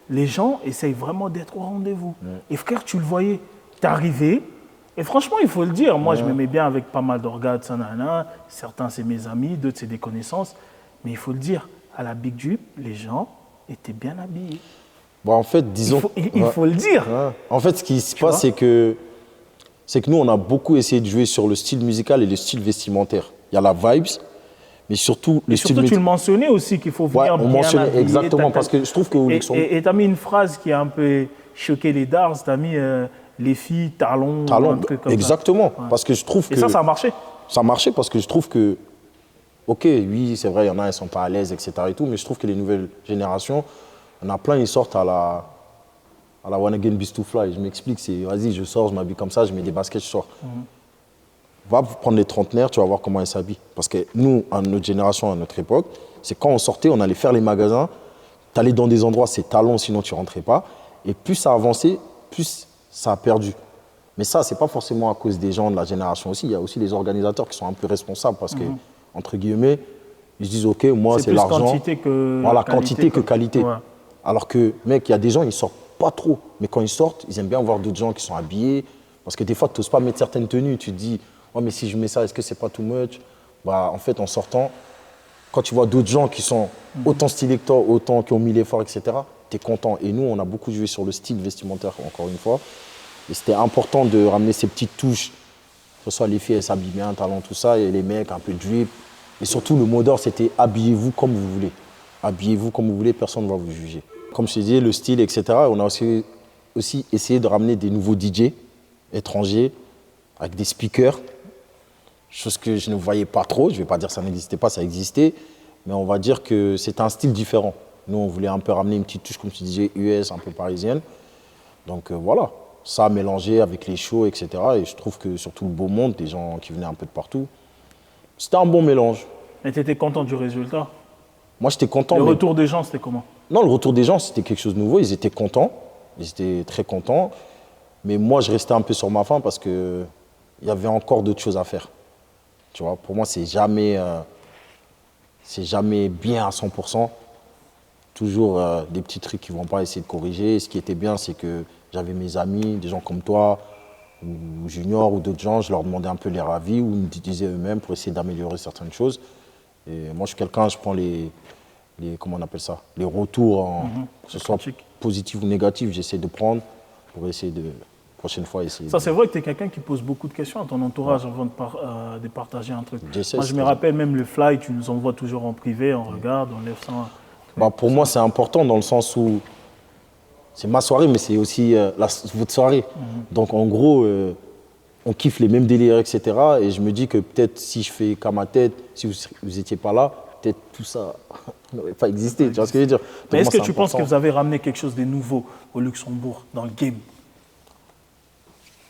[SPEAKER 1] Les gens essayent vraiment d'être au rendez-vous. Et frère, tu le voyais, t'es arrivé. Et franchement, il faut le dire, moi je me mets bien avec pas mal d'organes, certains c'est mes amis, d'autres c'est des connaissances. Mais il faut le dire, à la Big Drip, les gens étaient bien habillés.
[SPEAKER 2] Bon, en fait, disons.
[SPEAKER 1] Il faut le dire.
[SPEAKER 2] Ouais. En fait, ce qui se passe, c'est que nous, on a beaucoup essayé de jouer sur le style musical et le style vestimentaire. Il y a la vibes, mais surtout le style.
[SPEAKER 1] Surtout, tu le mentionnais aussi qu'il faut venir bien
[SPEAKER 2] mentionnait
[SPEAKER 1] habillé,
[SPEAKER 2] exactement, parce que je trouve qu'au Luxembourg.
[SPEAKER 1] Et tu as mis une phrase qui a un peu choqué les dards, tu as mis les filles, talons, un truc comme
[SPEAKER 2] exactement,
[SPEAKER 1] ça. Ouais.
[SPEAKER 2] Parce que je trouve que.
[SPEAKER 1] Et ça a marché.
[SPEAKER 2] Ça a marché parce que je trouve que. Ok, oui, c'est vrai, il y en a, elles sont pas à l'aise, etc. et tout, mais je trouve que les nouvelles générations, il y en a plein, ils sortent à la One Again Beast to Fly. Je m'explique, c'est vas-y, je sors, je m'habille comme ça, je mets des baskets, je sors. Va prendre les trentenaires, tu vas voir comment ils s'habillent. Parce que nous, à notre génération, à notre époque, c'est quand on sortait, on allait faire les magasins, tu allais dans des endroits, c'est talons, sinon tu ne rentrais pas. Et plus ça a avancé, plus ça a perdu. Mais ça, ce n'est pas forcément à cause des gens de la génération aussi. Il y a aussi les organisateurs qui sont un peu responsables parce que, entre guillemets, ils se disent, OK, moi, c'est l'argent.
[SPEAKER 1] Quantité que
[SPEAKER 2] voilà, quantité que qualité.
[SPEAKER 1] Ouais.
[SPEAKER 2] Alors que, mec, il y a des gens, ils sortent pas trop. Mais quand ils sortent, ils aiment bien voir d'autres gens qui sont habillés. Parce que des fois, tu n'oses pas mettre certaines tenues. Tu te dis, oh, mais si je mets ça, est-ce que c'est pas too much? Bah, en fait, en sortant, quand tu vois d'autres gens qui sont autant stylés que toi, autant qui ont mis l'effort, etc., tu es content. Et nous, on a beaucoup joué sur le style vestimentaire, encore une fois. Et c'était important de ramener ces petites touches. Que ce soit les filles, elles s'habillent bien, talent, tout ça, et les mecs, un peu de drip. Et surtout, le mot d'ordre, c'était habillez-vous comme vous voulez. Habillez-vous comme vous voulez, personne ne va vous juger. Comme je te disais, le style, etc., on a aussi essayé de ramener des nouveaux DJ étrangers avec des speakers, chose que je ne voyais pas trop. Je ne vais pas dire que ça n'existait pas, ça existait, mais on va dire que c'est un style différent. Nous, on voulait un peu ramener une petite touche, comme tu disais, US, un peu parisienne. Donc voilà, ça mélangé avec les shows, etc. Et je trouve que sur tout le beau monde, des gens qui venaient un peu de partout, c'était un bon mélange.
[SPEAKER 1] Et tu étais content du résultat?
[SPEAKER 2] Moi, j'étais content.
[SPEAKER 1] Le retour des gens, c'était comment?
[SPEAKER 2] Non, le retour des gens, c'était quelque chose de nouveau. Ils étaient contents. Ils étaient très contents. Mais moi, je restais un peu sur ma faim parce qu'il y avait encore d'autres choses à faire. Tu vois, pour moi, c'est jamais bien à 100%. Toujours des petits trucs qui ne vont pas essayer de corriger. Et ce qui était bien, c'est que j'avais mes amis, des gens comme toi, ou Junior, ou d'autres gens, je leur demandais un peu leur avis, ou ils me disaient eux-mêmes pour essayer d'améliorer certaines choses. Et moi, je suis quelqu'un, je prends comment on appelle ça, les retours, que ce soit positif ou négatif, j'essaie de prendre pour essayer de, prochaine fois, essayer.
[SPEAKER 1] Ça, c'est vrai que tu es quelqu'un qui pose beaucoup de questions à ton entourage avant de partager un truc. Moi, je me rappelle même le fly, tu nous envoies toujours en privé, on regarde, on lève ça.
[SPEAKER 2] Pour moi, c'est important dans le sens où c'est ma soirée, mais c'est aussi votre soirée. Donc, en gros, on kiffe les mêmes délires, etc. Et je me dis que peut-être si je fais qu'à ma tête, si vous n'étiez pas là, peut-être tout ça n'aurait pas existé. Tu vois ce que je veux dire?
[SPEAKER 1] Mais est-ce que tu penses que vous avez ramené quelque chose de nouveau au Luxembourg, dans le game?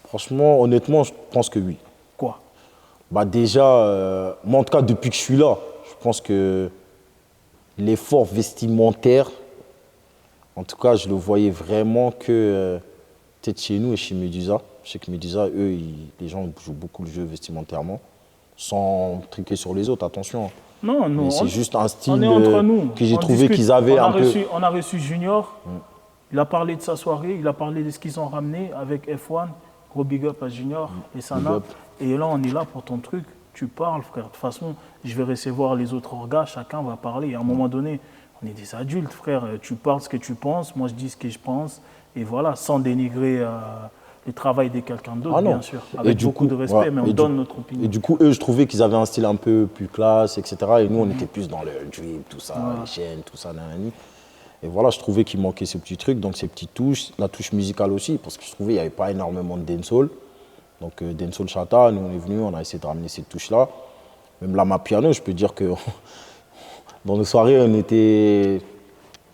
[SPEAKER 2] Franchement, honnêtement, je pense que oui.
[SPEAKER 1] Quoi?
[SPEAKER 2] Déjà, moi en tout cas, depuis que je suis là, je pense que l'effort vestimentaire, en tout cas, je le voyais vraiment que peut-être chez nous et chez Medusa. Je sais que Medusa, eux, les gens jouent beaucoup le jeu vestimentairement, sans triquer sur les autres, attention.
[SPEAKER 1] Non,
[SPEAKER 2] mais c'est juste un style
[SPEAKER 1] on est entre nous.
[SPEAKER 2] Que j'ai trouvé qu'ils avaient un peu.
[SPEAKER 1] On a reçu Junior, il a parlé de sa soirée, il a parlé de ce qu'ils ont ramené avec F1. Gros big up à Junior et Sana. Et là, on est là pour ton truc. Tu parles, frère. De toute façon, je vais recevoir les autres orgas. Chacun va parler. À un moment donné, on est des adultes, frère. Tu parles ce que tu penses. Moi, je dis ce que je pense. Et voilà, sans dénigrer le travail de quelqu'un d'autre, bien sûr. Avec beaucoup de respect, mais on donne notre opinion.
[SPEAKER 2] Et du coup, eux, je trouvais qu'ils avaient un style un peu plus classe, etc. Et nous, on était plus dans le drip, tout ça, les chaînes, tout ça, nanani. Et voilà, je trouvais qu'il manquait ces petits trucs, donc ces petites touches, la touche musicale aussi, parce que je trouvais qu'il n'y avait pas énormément de dancehall. Donc dancehall chata, nous on est venus, on a essayé de ramener ces touches-là. Même la Mapiano, je peux dire que dans nos soirées, on était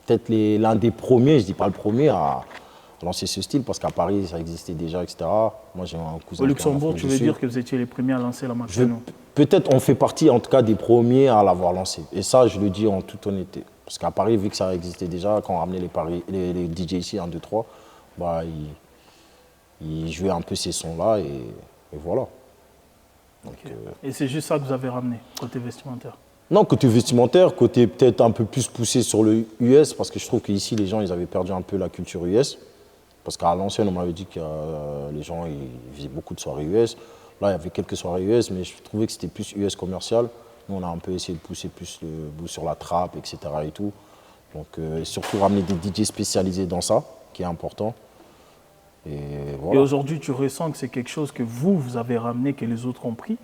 [SPEAKER 2] peut-être l'un des premiers, je dis pas le premier, à lancer ce style, parce qu'à Paris, ça existait déjà, etc. Moi, j'ai un cousin.
[SPEAKER 1] Au Luxembourg, tu veux dire que vous étiez les premiers à lancer la Mapiano?
[SPEAKER 2] Peut-être on fait partie, en tout cas, des premiers à l'avoir lancé. Et ça, je le dis en toute honnêteté. Parce qu'à Paris, vu que ça existait déjà, quand on ramenait les DJ ici, 1, 2, 3, ils jouaient un peu ces sons-là et voilà. Donc,
[SPEAKER 1] et c'est juste ça que vous avez ramené, côté vestimentaire?
[SPEAKER 2] Non, côté vestimentaire, côté peut-être un peu plus poussé sur le US, parce que je trouve qu'ici, les gens, ils avaient perdu un peu la culture US. Parce qu'à l'ancienne, on m'avait dit que les gens, ils faisaient beaucoup de soirées US. Là, il y avait quelques soirées US, mais je trouvais que c'était plus US commercial. Nous, on a un peu essayé de pousser plus le bout sur la trappe, etc. et tout. Donc, surtout ramener des DJ spécialisés dans ça, qui est important. Et voilà.
[SPEAKER 1] Et aujourd'hui, tu ressens que c'est quelque chose que vous avez ramené, que les autres ont pris?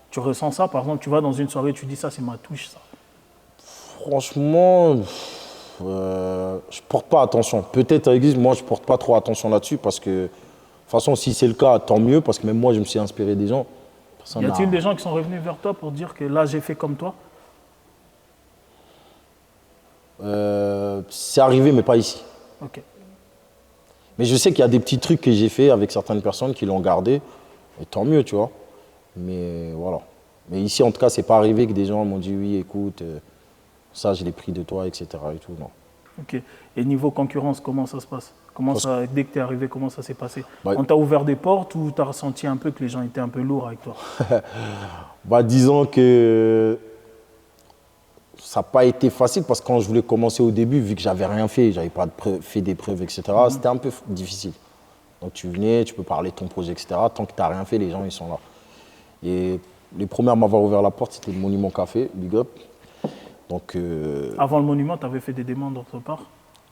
[SPEAKER 1] Tu ressens ça? Par exemple, tu vas dans une soirée, tu dis ça, c'est ma touche, ça.
[SPEAKER 2] Franchement, je porte pas attention. Peut-être ça existe, moi, je porte pas trop attention là-dessus parce que, de toute façon, si c'est le cas, tant mieux, parce que même moi, je me suis inspiré des gens.
[SPEAKER 1] Y a-t-il des gens qui sont revenus vers toi pour dire que là, j'ai fait comme toi?
[SPEAKER 2] C'est arrivé, mais pas ici.
[SPEAKER 1] Ok.
[SPEAKER 2] Mais je sais qu'il y a des petits trucs que j'ai fait avec certaines personnes qui l'ont gardé, et tant mieux, tu vois. Mais voilà. Mais ici, en tout cas, c'est pas arrivé que des gens m'ont dit oui, écoute, ça, je l'ai pris de toi, etc. et tout, non.
[SPEAKER 1] Ok. Et niveau concurrence, comment ça se passe? Dès que tu es arrivé, comment ça s'est passé?
[SPEAKER 2] Bah,
[SPEAKER 1] On t'a ouvert des portes ou tu as ressenti un peu que les gens étaient un peu lourds avec toi?
[SPEAKER 2] Disons que ça n'a pas été facile parce que quand je voulais commencer au début, vu que j'avais rien fait, j'avais pas fait des preuves, etc., c'était un peu difficile. Donc tu venais, tu peux parler de ton projet, etc. Tant que tu n'as rien fait, les gens, ils sont là. Et les premiers à m'avoir ouvert la porte, c'était le Monument Café, Big Up. Donc,
[SPEAKER 1] avant le Monument, tu avais fait des demandes d'autre part?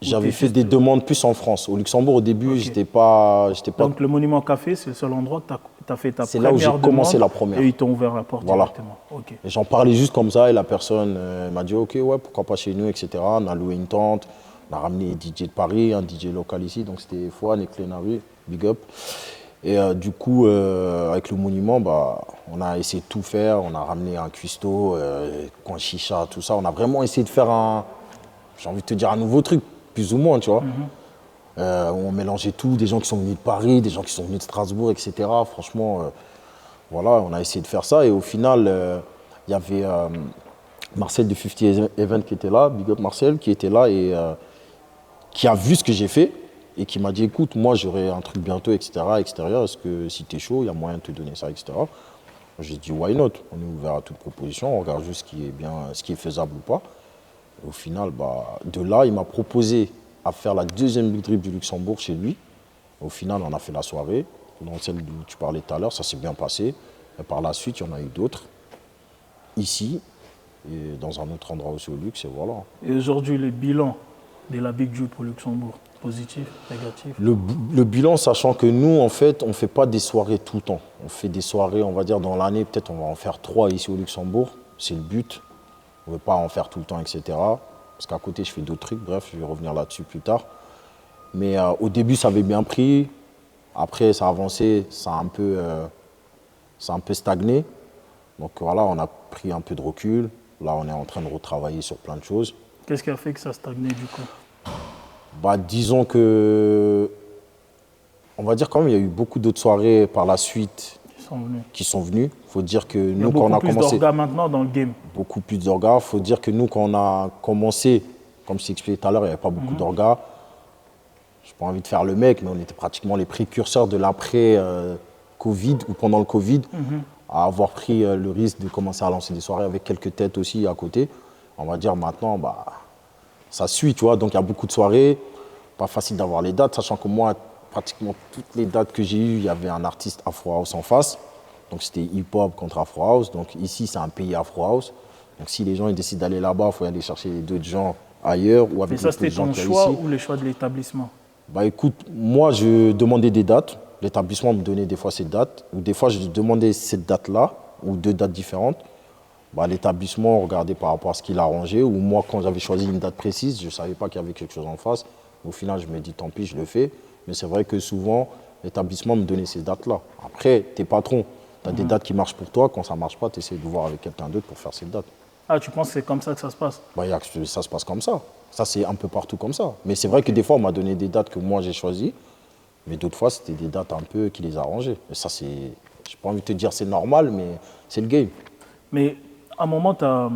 [SPEAKER 2] J'avais fait des demandes plus en France. Au Luxembourg, au début, j'étais pas.
[SPEAKER 1] Donc le Monument Café, c'est le seul endroit que tu as fait ta première demande.
[SPEAKER 2] C'est là où j'ai commencé la première.
[SPEAKER 1] Et ils t'ont ouvert la porte directement. Okay.
[SPEAKER 2] Et j'en parlais juste comme ça et la personne m'a dit ok, ouais, pourquoi pas chez nous, etc. On a loué une tente, on a ramené des DJ de Paris, un DJ local ici, donc c'était Fouane et Clénary, Big Up. Et du coup, avec le Monument, on a essayé de tout faire. On a ramené un cuistot, coin chicha, tout ça. On a vraiment essayé de faire j'ai envie de te dire, un nouveau truc, plus ou moins, tu vois. On mélangeait tout, des gens qui sont venus de Paris, des gens qui sont venus de Strasbourg, etc. Franchement, voilà, on a essayé de faire ça. Et au final, il y avait Marcel de 50 Event qui était là, Big Up Marcel, qui était là et qui a vu ce que j'ai fait. et qui m'a dit, écoute, moi j'aurai un truc bientôt, etc., extérieur, est-ce que si tu es chaud, il y a moyen de te donner ça, etc. J'ai dit, why not? On est ouvert à toute proposition, on regarde juste ce qui est bien, ce qui est faisable ou pas. Et au final, de là, il m'a proposé à faire la deuxième Big Drip du Luxembourg chez lui. Au final, on a fait la soirée, dans celle dont tu parlais tout à l'heure, ça s'est bien passé. Et par la suite, il y en a eu d'autres, ici, et dans un autre endroit aussi au luxe, et voilà.
[SPEAKER 1] Et aujourd'hui, le bilan de la Big Drip au Luxembourg, positif, négatif?
[SPEAKER 2] Le bilan, sachant que nous, en fait, on ne fait pas des soirées tout le temps. On fait des soirées, on va dire, dans l'année, peut-être on va en faire 3 ici au Luxembourg. C'est le but. On ne veut pas en faire tout le temps, etc. Parce qu'à côté, je fais d'autres trucs. Bref, je vais revenir là-dessus plus tard. Mais au début, ça avait bien pris. Après, ça a avancé, ça a un peu stagné. Donc voilà, on a pris un peu de recul. Là, on est en train de retravailler sur plein de choses.
[SPEAKER 1] Qu'est-ce qui a fait que ça stagnait du coup?
[SPEAKER 2] Disons que, on va dire quand même, il y a eu beaucoup d'autres soirées par la suite qui sont venues. Il faut dire que nous, quand on a commencé...
[SPEAKER 1] Il y a beaucoup plus d'orgas maintenant dans le game.
[SPEAKER 2] Beaucoup plus d'orgas. Il faut dire que nous, quand on a commencé, comme je t'ai expliqué tout à l'heure, il n'y avait pas beaucoup d'orgas. Je n'ai pas envie de faire le mec, mais on était pratiquement les précurseurs de l'après-Covid ou pendant le Covid, à avoir pris le risque de commencer à lancer des soirées avec quelques têtes aussi à côté. On va dire maintenant, ça suit, tu vois. Donc il y a beaucoup de soirées, pas facile d'avoir les dates, sachant que moi, pratiquement toutes les dates que j'ai eues, il y avait un artiste Afro House en face. Donc c'était hip-hop contre Afro House. Donc ici, c'est un pays Afro House. Donc si les gens ils décident d'aller là-bas, il faut aller chercher d'autres gens ailleurs ou avec
[SPEAKER 1] Mais ça, c'était ton choix ou le choix de l'établissement?
[SPEAKER 2] Écoute, moi, je demandais des dates. L'établissement me donnait des fois ces dates. Ou des fois, je demandais cette date-là, ou 2 dates différentes. L'établissement regardait par rapport à ce qu'il arrangeait. Ou moi, quand j'avais choisi une date précise, je ne savais pas qu'il y avait quelque chose en face. Au final, je me dis, tant pis, je le fais. Mais c'est vrai que souvent, l'établissement me donnait ces dates-là. Après, tu es patron. Tu as des dates qui marchent pour toi. Quand ça ne marche pas, tu essaies de voir avec quelqu'un d'autre pour faire ces dates.
[SPEAKER 1] Ah, tu penses que c'est comme ça que ça se passe?
[SPEAKER 2] Ça se passe comme ça. Ça, c'est un peu partout comme ça. Mais c'est vrai que des fois, on m'a donné des dates que moi, j'ai choisies. Mais d'autres fois, c'était des dates un peu qui les arrangeaient. Et ça, c'est... J'ai pas envie de te dire c'est normal, mais c'est le game.
[SPEAKER 1] Mais à un moment, tu as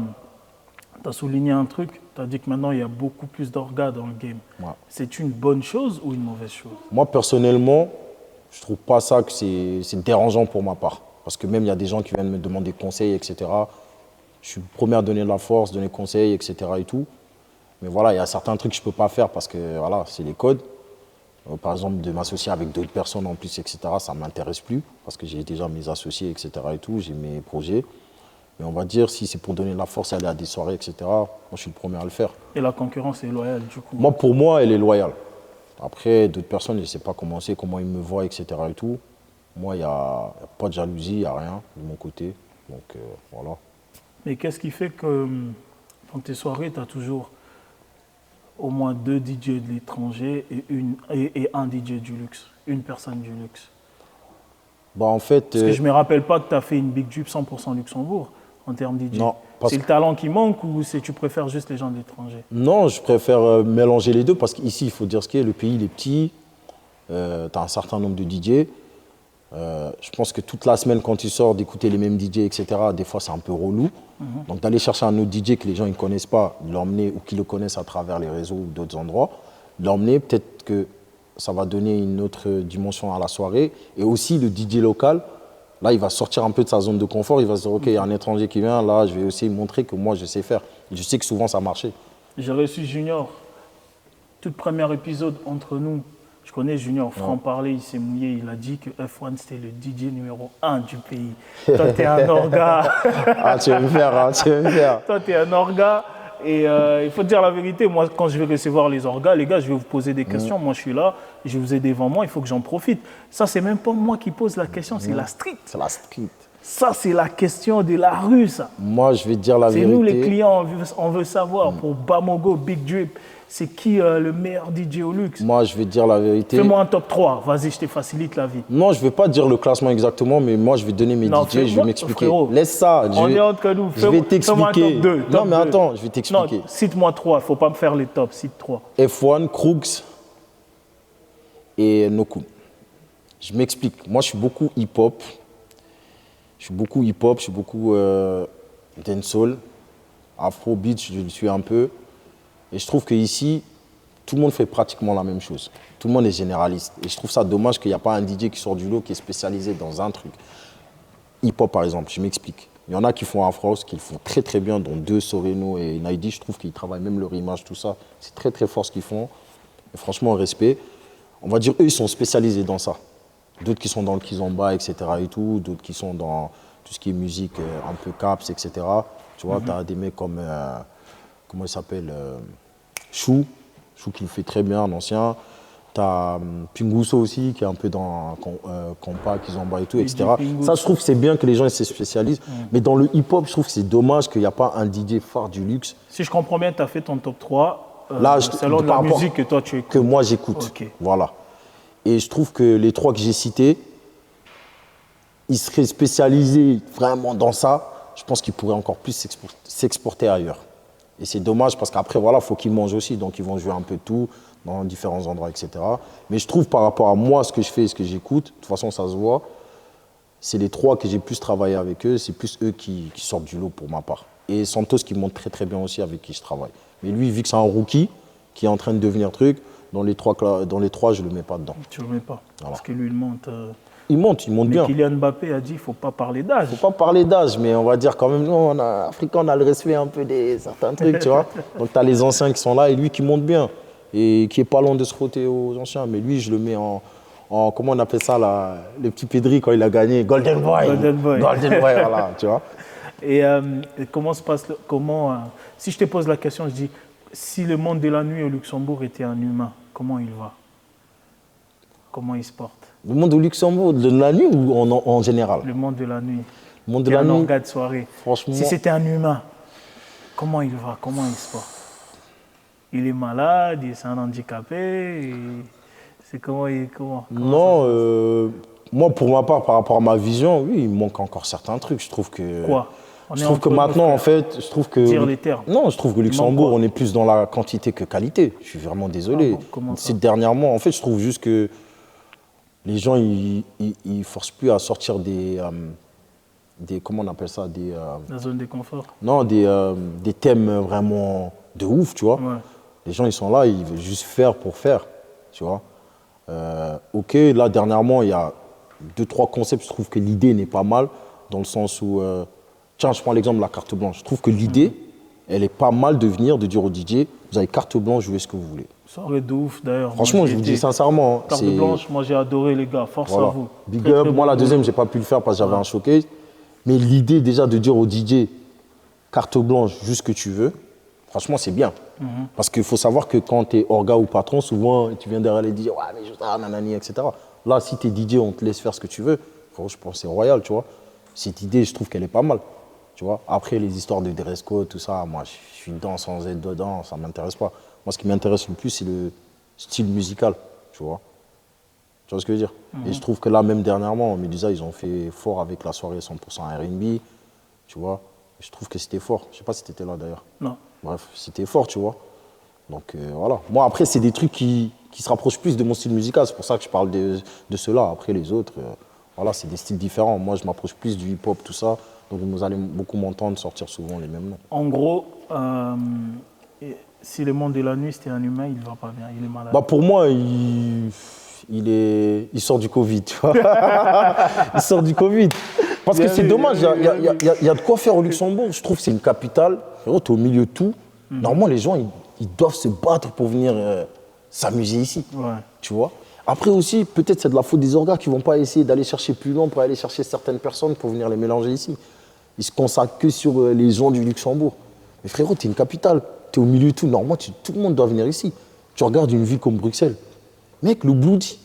[SPEAKER 1] souligné un truc. Tu as dit que maintenant, il y a beaucoup plus d'orgas dans le game.
[SPEAKER 2] Ouais.
[SPEAKER 1] C'est une bonne chose ou une mauvaise chose?
[SPEAKER 2] Moi, personnellement, je trouve pas ça que c'est dérangeant pour ma part. Parce que même, il y a des gens qui viennent me demander conseils, etc. Je suis le premier à donner la force, donner conseils, etc. et tout. Mais voilà, il y a certains trucs que je ne peux pas faire parce que voilà, c'est les codes. Par exemple, de m'associer avec d'autres personnes en plus, etc., ça ne m'intéresse plus parce que j'ai déjà mes associés, etc. et tout, j'ai mes projets. Mais on va dire, si c'est pour donner la force, aller à des soirées, etc., moi, je suis le premier à le faire.
[SPEAKER 1] Et la concurrence est loyale, du coup?
[SPEAKER 2] Moi, pour moi, elle est loyale. Après, d'autres personnes, je ne sais pas comment c'est, comment ils me voient, etc. et tout. Moi, il n'y a pas de jalousie, il n'y a rien de mon côté. Donc, voilà.
[SPEAKER 1] Mais qu'est-ce qui fait que dans tes soirées, tu as toujours au moins 2 DJ de l'étranger et un DJ du luxe, une personne du luxe?
[SPEAKER 2] En fait,
[SPEAKER 1] parce que je ne me rappelle pas que tu as fait une Big Drip 100% Luxembourg en termes DJ.
[SPEAKER 2] Non.
[SPEAKER 1] C'est le talent qui manque ou tu préfères juste les gens de l'étranger?
[SPEAKER 2] Non, je préfère mélanger les deux parce qu'ici, il faut dire ce qu'il y a, le pays il est petit, tu as un certain nombre de DJ. Je pense que toute la semaine, quand tu sors d'écouter les mêmes DJ, etc., des fois, c'est un peu relou. Donc, d'aller chercher un autre DJ que les gens ne connaissent pas, de l'emmener ou qui le connaissent à travers les réseaux ou d'autres endroits, de l'emmener, peut-être que ça va donner une autre dimension à la soirée. Et aussi, le DJ local, là, il va sortir un peu de sa zone de confort. Il va se dire, OK, il y a un étranger qui vient, là, je vais aussi montrer que moi, je sais faire. Et je sais que souvent, ça marchait.
[SPEAKER 1] J'ai reçu Junior, tout premier épisode entre nous. Je connais Junior, franc-parler, il s'est mouillé, il a dit que F1 c'était le DJ numéro 1 du pays. Toi, t'es un orga.
[SPEAKER 2] Ah, tu veux me faire, tu veux me faire.
[SPEAKER 1] Toi, t'es un orga. Et il faut dire la vérité, moi, quand je vais recevoir les orgas, les gars, je vais vous poser des questions. Moi, je suis là, je vous ai devant moi, il faut que j'en profite. Ça, c'est même pas moi qui pose la question, c'est la street.
[SPEAKER 2] C'est la street.
[SPEAKER 1] Ça, c'est la question de la rue, ça.
[SPEAKER 2] Moi, je vais te dire la vérité.
[SPEAKER 1] C'est nous, les clients, on veut savoir, pour Bamogo, Big Drip, c'est qui le meilleur DJ au luxe?
[SPEAKER 2] Moi, je vais te dire la vérité.
[SPEAKER 1] Fais-moi un top 3, vas-y, je te facilite la vie.
[SPEAKER 2] Non, je ne vais pas dire le classement exactement, mais moi, je vais donner mes DJ, je vais m'expliquer.
[SPEAKER 1] Frérot,
[SPEAKER 2] laisse ça.
[SPEAKER 1] On est entre nous.
[SPEAKER 2] Je vais t'expliquer. Non, mais attends, je vais
[SPEAKER 1] Non,
[SPEAKER 2] t'expliquer.
[SPEAKER 1] cite-moi 3, il ne faut pas me faire les tops, cite 3.
[SPEAKER 2] F1, Krooks et Nokun. Je m'explique. Moi, je suis beaucoup hip-hop. Je suis beaucoup dancehall. Afrobeat, je le suis un peu. Et je trouve qu'ici, tout le monde fait pratiquement la même chose. Tout le monde est généraliste. Et je trouve ça dommage qu'il n'y a pas un DJ qui sort du lot qui est spécialisé dans un truc. Hip-hop, par exemple, je m'explique. Il y en a qui font Afro House, qui le font très très bien, dont deux, Soreno et Naidi. Je trouve qu'ils travaillent même leur image, tout ça. C'est très très fort ce qu'ils font. Et franchement, respect. On va dire, eux, ils sont spécialisés dans ça. D'autres qui sont dans le kizomba, etc. et tout. D'autres qui sont dans tout ce qui est musique, un peu caps, etc. Tu vois, tu as des mecs comme, comment il s'appelle, Chou qui le fait très bien, un ancien. Tu as Pinguso aussi, qui est un peu dans compas, kizomba et tout, etc. Ça, je trouve que c'est bien que les gens se spécialisent. Mais dans le hip-hop, je trouve que c'est dommage qu'il n'y a pas un DJ phare du luxe.
[SPEAKER 1] Si je comprends bien, tu as fait ton top 3
[SPEAKER 2] Là,
[SPEAKER 1] selon la musique que toi tu écoutes.
[SPEAKER 2] Que moi j'écoute.
[SPEAKER 1] Okay.
[SPEAKER 2] Voilà. Et je trouve que les 3 que j'ai cités, ils seraient spécialisés vraiment dans ça. Je pense qu'ils pourraient encore plus s'exporter ailleurs. Et c'est dommage parce qu'après, voilà, il faut qu'ils mangent aussi. Donc, ils vont jouer un peu de tout dans différents endroits, etc. Mais je trouve par rapport à moi, ce que je fais et ce que j'écoute, de toute façon, ça se voit, c'est les 3 que j'ai plus travaillé avec eux. C'est plus eux qui sortent du lot pour ma part. Et Santos qui monte très, très bien aussi avec qui je travaille. Mais lui, vu que c'est un rookie qui est en train de devenir truc, dans les 3, je ne le mets pas dedans.
[SPEAKER 1] Tu ne le mets pas.
[SPEAKER 2] Voilà.
[SPEAKER 1] Parce que lui, il monte.
[SPEAKER 2] Il monte bien.
[SPEAKER 1] Mais Kylian Mbappé a dit qu'il ne faut pas parler d'âge.
[SPEAKER 2] Il ne faut pas parler d'âge, mais on va dire quand même, nous, Africains, on a le respect un peu de certains trucs, tu vois. Donc, tu as les anciens qui sont là et lui qui monte bien et qui n'est pas loin de se frotter aux anciens. Mais lui, je le mets en comment on appelle ça, là, le petit Pedri, quand il a gagné, Golden Boy. Golden Boy, voilà, tu vois.
[SPEAKER 1] Et comment se passe, si je te pose la question, je dis, si le monde de la nuit au Luxembourg était un humain, comment il va? Comment il se porte?
[SPEAKER 2] Le monde au Luxembourg, de la nuit ou en général?
[SPEAKER 1] Le monde de la nuit.
[SPEAKER 2] Le monde de la nuit.
[SPEAKER 1] Un orga de soirée.
[SPEAKER 2] Franchement.
[SPEAKER 1] Si c'était un humain, comment il va? Comment il se porte? Il est malade, c'est un handicapé. C'est comment?
[SPEAKER 2] Non, moi pour ma part, par rapport à ma vision, oui, il me manque encore certains trucs. Je trouve que.
[SPEAKER 1] Quoi?
[SPEAKER 2] Je trouve que maintenant, en fait, je trouve que.
[SPEAKER 1] Dire les termes.
[SPEAKER 2] Non, je trouve que Luxembourg, on est plus dans la quantité que qualité. Je suis vraiment désolé.
[SPEAKER 1] Ah bon, comment ça?
[SPEAKER 2] C'est dernièrement, en fait, je trouve juste que les gens, ils forcent plus à sortir des comment on appelle ça,
[SPEAKER 1] la zone de confort.
[SPEAKER 2] Non, des thèmes vraiment de ouf, tu vois.
[SPEAKER 1] Ouais.
[SPEAKER 2] Les gens, ils sont là, ils veulent juste faire pour faire, tu vois. Ok, là, dernièrement, il y a 2-3 concepts, je trouve que l'idée n'est pas mal, dans le sens où, tiens, je prends l'exemple de la carte blanche. Je trouve que l'idée, elle est pas mal de venir, de dire au DJ, vous avez carte blanche, jouez ce que vous voulez.
[SPEAKER 1] Ça aurait de ouf, d'ailleurs.
[SPEAKER 2] Franchement, je vous dis sincèrement.
[SPEAKER 1] Carte blanche, moi j'ai adoré, les gars, force à vous.
[SPEAKER 2] Big up, moi la deuxième, j'ai pas pu le faire parce que j'avais un showcase. Mais l'idée déjà de dire au DJ, carte blanche, juste ce que tu veux, franchement, c'est bien. Parce qu'il faut savoir que quand tu es orga ou patron, souvent, tu viens derrière les DJ, ouais, mais je sais, nanani, etc. Là, si tu es DJ, on te laisse faire ce que tu veux. Je pense que c'est royal, tu vois. Cette idée, je trouve qu'elle est pas mal. Tu vois. Après, les histoires de dress code, tout ça, moi, je suis dedans sans être dedans, ça ne m'intéresse pas. Moi, ce qui m'intéresse le plus, c'est le style musical, tu vois. Tu vois ce que je veux dire? Et je trouve que là, même dernièrement, Medusa, ils ont fait fort avec la soirée 100% R&B, tu vois. Je trouve que c'était fort. Je ne sais pas si tu étais là, d'ailleurs.
[SPEAKER 1] Non.
[SPEAKER 2] Bref, c'était fort, tu vois. Donc, voilà. Moi, après, c'est des trucs qui se rapprochent plus de mon style musical. C'est pour ça que je parle de ceux-là. Après, les autres, voilà, c'est des styles différents. Moi, je m'approche plus du hip-hop, tout ça. Donc, vous allez beaucoup m'entendre sortir souvent les mêmes noms.
[SPEAKER 1] En gros, si le monde de la nuit, c'était un humain, il ne va pas bien, il est malade.
[SPEAKER 2] Bah, pour moi, il sort du Covid, tu vois. Il sort du Covid. Parce que c'est dommage, il y a de quoi faire au Luxembourg. Je trouve que c'est une capitale. Tu es au milieu de tout. Normalement, les gens, ils doivent se battre pour venir s'amuser ici.
[SPEAKER 1] Ouais.
[SPEAKER 2] Tu vois. Après aussi, peut-être c'est de la faute des orgas qui ne vont pas essayer d'aller chercher plus loin pour aller chercher certaines personnes pour venir les mélanger ici. Ils se consacrent que sur les gens du Luxembourg. Mais frérot, tu es une capitale. Tu es au milieu de tout. Normalement, tout le monde doit venir ici. Tu regardes une ville comme Bruxelles. Mec, le Bloody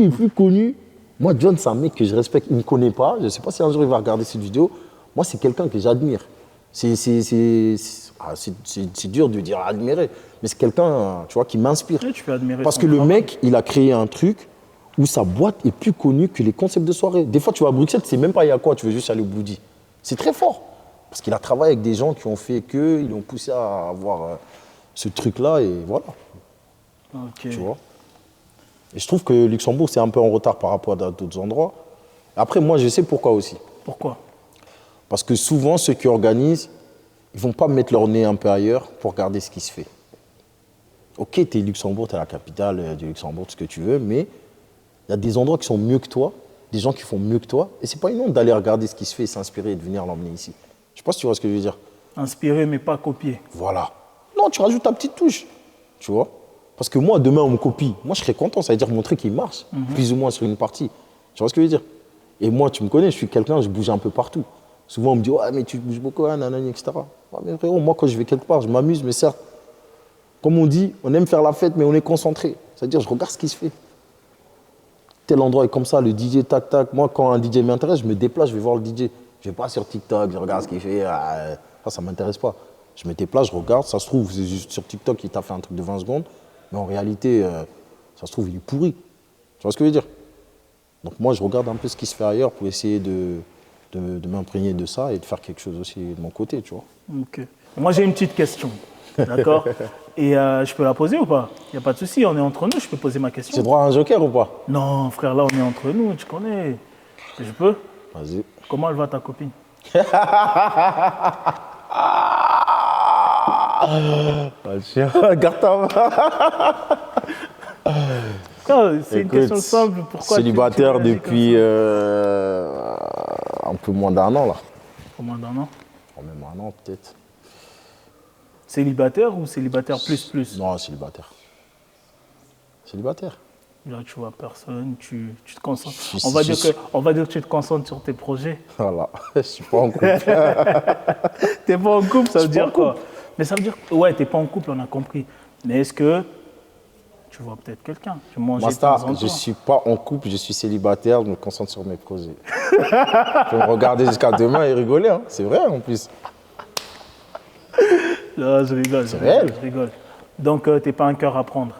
[SPEAKER 2] est plus connu. Moi, John, c'est un mec que je respecte. Il ne me connaît pas. Je ne sais pas si un jour il va regarder cette vidéo. Moi, c'est quelqu'un que j'admire. C'est dur de dire admirer. Mais c'est quelqu'un, tu vois, qui m'inspire.
[SPEAKER 1] Et tu peux admirer.
[SPEAKER 2] Parce que le mec, il a créé un truc où sa boîte est plus connue que les concepts de soirée. Des fois, tu vas à Bruxelles, tu ne sais même pas il y a quoi. Tu veux juste aller au Bloody. C'est très fort. Parce qu'il a travaillé avec des gens qui ont fait que, ils l'ont poussé à avoir ce truc-là. Et voilà.
[SPEAKER 1] Ok.
[SPEAKER 2] Tu vois. Et je trouve que Luxembourg, c'est un peu en retard par rapport à d'autres endroits. Après, moi, je sais pourquoi aussi.
[SPEAKER 1] Pourquoi?
[SPEAKER 2] Parce que souvent, ceux qui organisent, ils ne vont pas mettre leur nez un peu ailleurs pour regarder ce qui se fait. Ok, t'es Luxembourg, t'es la capitale du Luxembourg, tout ce que tu veux, mais il y a des endroits qui sont mieux que toi, des gens qui font mieux que toi, et c'est pas une honte d'aller regarder ce qui se fait, s'inspirer et de venir l'emmener ici. Je sais pas si tu vois ce que je veux dire.
[SPEAKER 1] Inspiré, mais pas copié.
[SPEAKER 2] Voilà. Non, tu rajoutes ta petite touche, tu vois. Parce que moi, demain, on me copie. Moi, je serais content, ça veut dire que mon truc, il marche, plus ou moins sur une partie. Tu vois ce que je veux dire? Et moi, tu me connais, je suis quelqu'un, je bouge un peu partout. Souvent, on me dit, ouais, mais tu bouges beaucoup, hein, nanani, etc. Ouais, mais frérot, moi, quand je vais quelque part, je m'amuse, mais certes, comme on dit, on aime faire la fête, mais on est concentré. C'est-à-dire, je regarde ce qui se fait. Tel endroit est comme ça, le DJ, tac, tac. Moi, quand un DJ m'intéresse, je me déplace, je vais voir le DJ. Je vais pas sur TikTok, je regarde ce qu'il fait. Ça m'intéresse pas. Je me déplace, je regarde. Ça se trouve, c'est juste sur TikTok, il t'a fait un truc de 20 secondes. Mais en réalité, ça se trouve, il est pourri. Tu vois ce que je veux dire? Donc moi, je regarde un peu ce qui se fait ailleurs pour essayer de m'imprégner de ça et de faire quelque chose aussi de mon côté, tu vois.
[SPEAKER 1] Ok. Moi, j'ai une petite question. D'accord? Et je peux la poser ou pas? Il n'y a pas de souci, on est entre nous, je peux poser ma question.
[SPEAKER 2] J'ai droit à un joker ou pas?
[SPEAKER 1] Non, frère, là, on est entre nous, tu connais. Je peux?
[SPEAKER 2] Vas-y.
[SPEAKER 1] Comment elle va, ta copine?
[SPEAKER 2] Garde ta main.
[SPEAKER 1] C'est une question simple. Pourquoi
[SPEAKER 2] célibataire
[SPEAKER 1] tu réagis
[SPEAKER 2] depuis un peu moins d'un an, là.
[SPEAKER 1] Pour moins d'un an?
[SPEAKER 2] Oh, même un an, peut-être.
[SPEAKER 1] Célibataire ou célibataire plus?
[SPEAKER 2] Non, célibataire. Célibataire.
[SPEAKER 1] Là, tu vois personne, tu te concentres.
[SPEAKER 2] Je
[SPEAKER 1] On va dire que tu te concentres sur tes projets.
[SPEAKER 2] Voilà, je suis pas en couple.
[SPEAKER 1] T'es pas en couple, ça veut
[SPEAKER 2] suis pas
[SPEAKER 1] dire
[SPEAKER 2] en
[SPEAKER 1] quoi? Mais ça veut dire, ouais, t'es pas en couple, on a compris. Mais est-ce que tu vois peut-être quelqu'un? Tu manges de temps en
[SPEAKER 2] Master,
[SPEAKER 1] temps.
[SPEAKER 2] je suis pas en couple, je suis célibataire, je me concentre sur mes projets. Tu peux me regarder jusqu'à demain et rigoler, hein. C'est vrai en plus.
[SPEAKER 1] Non, je rigole.
[SPEAKER 2] C'est réel.
[SPEAKER 1] Je rigole. Donc, t'es pas un cœur à prendre.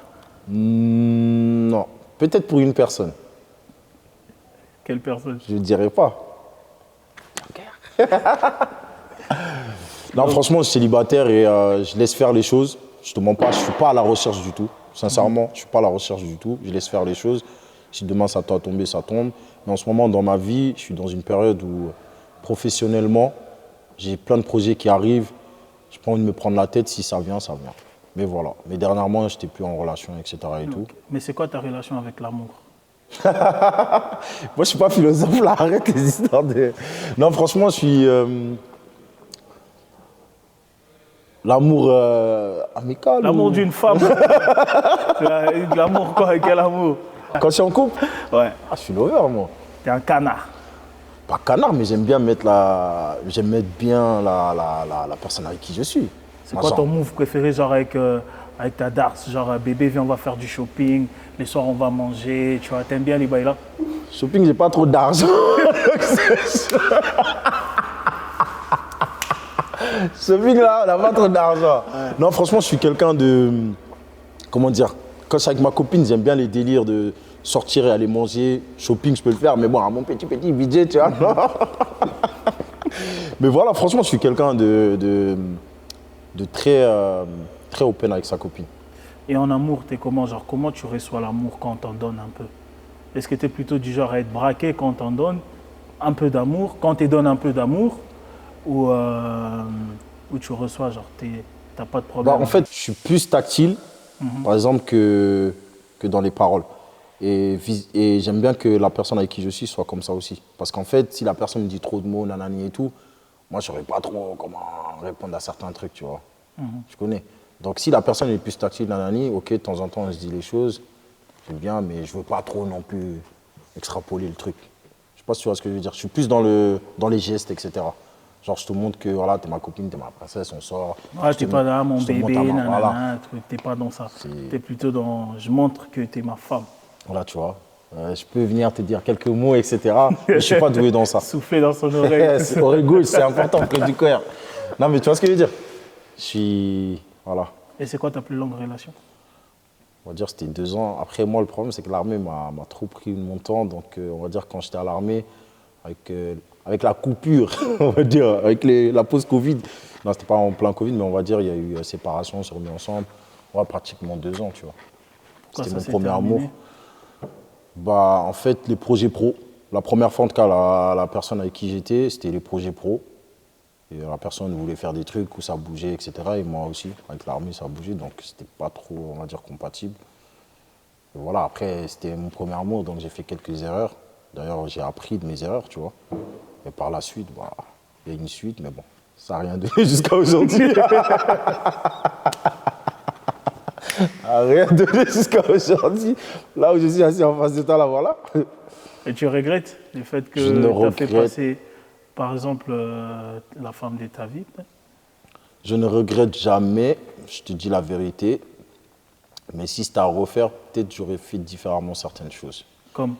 [SPEAKER 2] Non, peut-être pour une personne.
[SPEAKER 1] Quelle personne?
[SPEAKER 2] Je ne dirais pas. Non, franchement, je suis célibataire et je laisse faire les choses. Je te mens pas, je ne suis pas à la recherche du tout. Sincèrement, je ne suis pas à la recherche du tout. Je laisse faire les choses. Si demain ça doit tomber, ça tombe. Mais en ce moment, dans ma vie, je suis dans une période où, professionnellement, j'ai plein de projets qui arrivent. Je n'ai pas envie de me prendre la tête. Si ça vient, ça vient. Mais voilà. Mais dernièrement, je n'étais plus en relation, etc. et tout.
[SPEAKER 1] Mais c'est quoi ta relation avec l'amour?
[SPEAKER 2] Moi, je ne suis pas philosophe, là. Arrête les histoires de... Non, franchement, je suis... L'amour amical.
[SPEAKER 1] L'amour d'une femme. L'amour quoi? Quel amour?
[SPEAKER 2] Quand je suis en couple,
[SPEAKER 1] Ouais.
[SPEAKER 2] je suis lover, moi.
[SPEAKER 1] T'es un canard.
[SPEAKER 2] Pas canard, mais j'aime bien mettre bien la personne avec qui je suis.
[SPEAKER 1] C'est quoi ton move préféré, genre avec ta darse? Genre, bébé, viens, on va faire du shopping. Les soirs, on va manger. Tu vois, t'aimes bien les bails là?
[SPEAKER 2] Shopping, j'ai pas trop d'argent. Shopping, là, on n'a pas trop d'argent. Ouais. Non, franchement, je suis quelqu'un de... Comment dire? Quand je suis avec ma copine, j'aime bien les délires de sortir et aller manger. Shopping, je peux le faire, mais bon, à mon petit budget, tu vois. Mais voilà, franchement, je suis quelqu'un de très, très open avec sa copine.
[SPEAKER 1] Et en amour, t'es comment? Genre, comment tu reçois l'amour quand on t'en donne un peu? Est-ce que t'es plutôt du genre à être braqué quand on t'en donne un peu d'amour, quand tu donnes un peu d'amour, ou tu reçois, genre, t'as pas de problème?
[SPEAKER 2] En fait, je suis plus tactile, par exemple, que dans les paroles. Et j'aime bien que la personne avec qui je suis soit comme ça aussi. Parce qu'en fait, si la personne me dit trop de mots, nanani et tout, moi, je ne saurais pas trop comment répondre à certains trucs, tu vois. Je connais. Donc, si la personne est plus tactile, nanani, ok, de temps en temps, on se dit les choses, c'est bien, mais je ne veux pas trop non plus extrapoler le truc. Je ne sais pas si tu vois ce que je veux dire. Je suis plus dans les gestes, etc. Genre, je te montre que voilà, t'es ma copine, t'es ma princesse, on sort.
[SPEAKER 1] Ouais, t'es pas là, mon bébé, nanana,
[SPEAKER 2] voilà.
[SPEAKER 1] t'es pas dans ça. T'es plutôt dans, je montre que t'es ma femme.
[SPEAKER 2] Voilà, tu vois. Je peux venir te dire quelques mots, etc. Mais je ne suis pas doué dans ça.
[SPEAKER 1] Souffler dans son oreille.
[SPEAKER 2] Oreille gauche, c'est important près du cœur. Non, mais tu vois ce que je veux dire? Je suis... Voilà.
[SPEAKER 1] Et c'est quoi ta plus longue relation?
[SPEAKER 2] On va dire c'était 2 ans. Après, moi, le problème, c'est que l'armée m'a trop pris mon temps. Donc, on va dire quand j'étais à l'armée, avec la coupure, on va dire, avec la pause Covid. Non, c'était pas en plein Covid, mais on va dire il y a eu séparation, on s'est remis ensemble. Ouais, pratiquement 2 ans, tu vois. C'était mon premier amour. Bah, en fait, les projets pro. La première fois, en tout cas, la personne avec qui j'étais, c'était les projets pro. Et la personne voulait faire des trucs où ça bougeait, etc. Et moi aussi, avec l'armée, ça bougeait. Donc, c'était pas trop, on va dire, compatible. Et voilà, après, c'était mon premier amour, donc j'ai fait quelques erreurs. D'ailleurs, j'ai appris de mes erreurs, tu vois. Et par la suite, bah, il y a une suite, mais bon, ça n'a rien donné jusqu'à aujourd'hui. Rien donné jusqu'à aujourd'hui. Là où je suis assis en face de toi, là, voilà.
[SPEAKER 1] Et tu regrettes le fait que
[SPEAKER 2] Je ne
[SPEAKER 1] tu as fait
[SPEAKER 2] regrette.
[SPEAKER 1] passer, par exemple, la femme de ta vie peut-être?
[SPEAKER 2] Je ne regrette jamais, je te dis la vérité. Mais si c'était à refaire, peut-être j'aurais fait différemment certaines choses.
[SPEAKER 1] Comme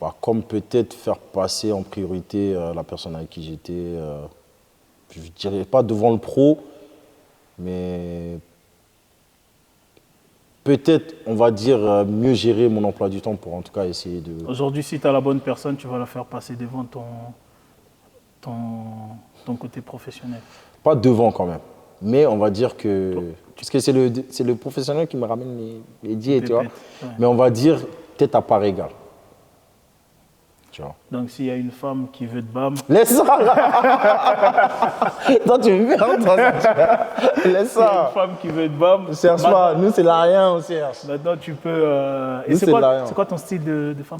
[SPEAKER 2] Bah, comme peut-être faire passer en priorité la personne avec qui j'étais, je ne dirais pas devant le pro, mais peut-être, on va dire, mieux gérer mon emploi du temps pour en tout cas essayer de...
[SPEAKER 1] aujourd'hui, si tu as la bonne personne, tu vas la faire passer devant ton côté professionnel.
[SPEAKER 2] Pas devant quand même, mais on va dire que... Parce que c'est le professionnel qui me ramène les diets, tu vois.
[SPEAKER 1] Pépette, ouais.
[SPEAKER 2] Mais on va dire peut-être à part égale. Tu vois.
[SPEAKER 1] Donc, s'il y a une femme qui veut te bam,
[SPEAKER 2] Laisse ça. Toi, tu me perds, toi. Laisse
[SPEAKER 1] s'il y a une
[SPEAKER 2] ça.
[SPEAKER 1] femme qui veut te bam,
[SPEAKER 2] Ne cherche pas. Nous, c'est la rien, on cherche.
[SPEAKER 1] maintenant tu peux. Et
[SPEAKER 2] Nous,
[SPEAKER 1] c'est
[SPEAKER 2] c'est de la
[SPEAKER 1] quoi,
[SPEAKER 2] rien.
[SPEAKER 1] c'est quoi ton style de femme?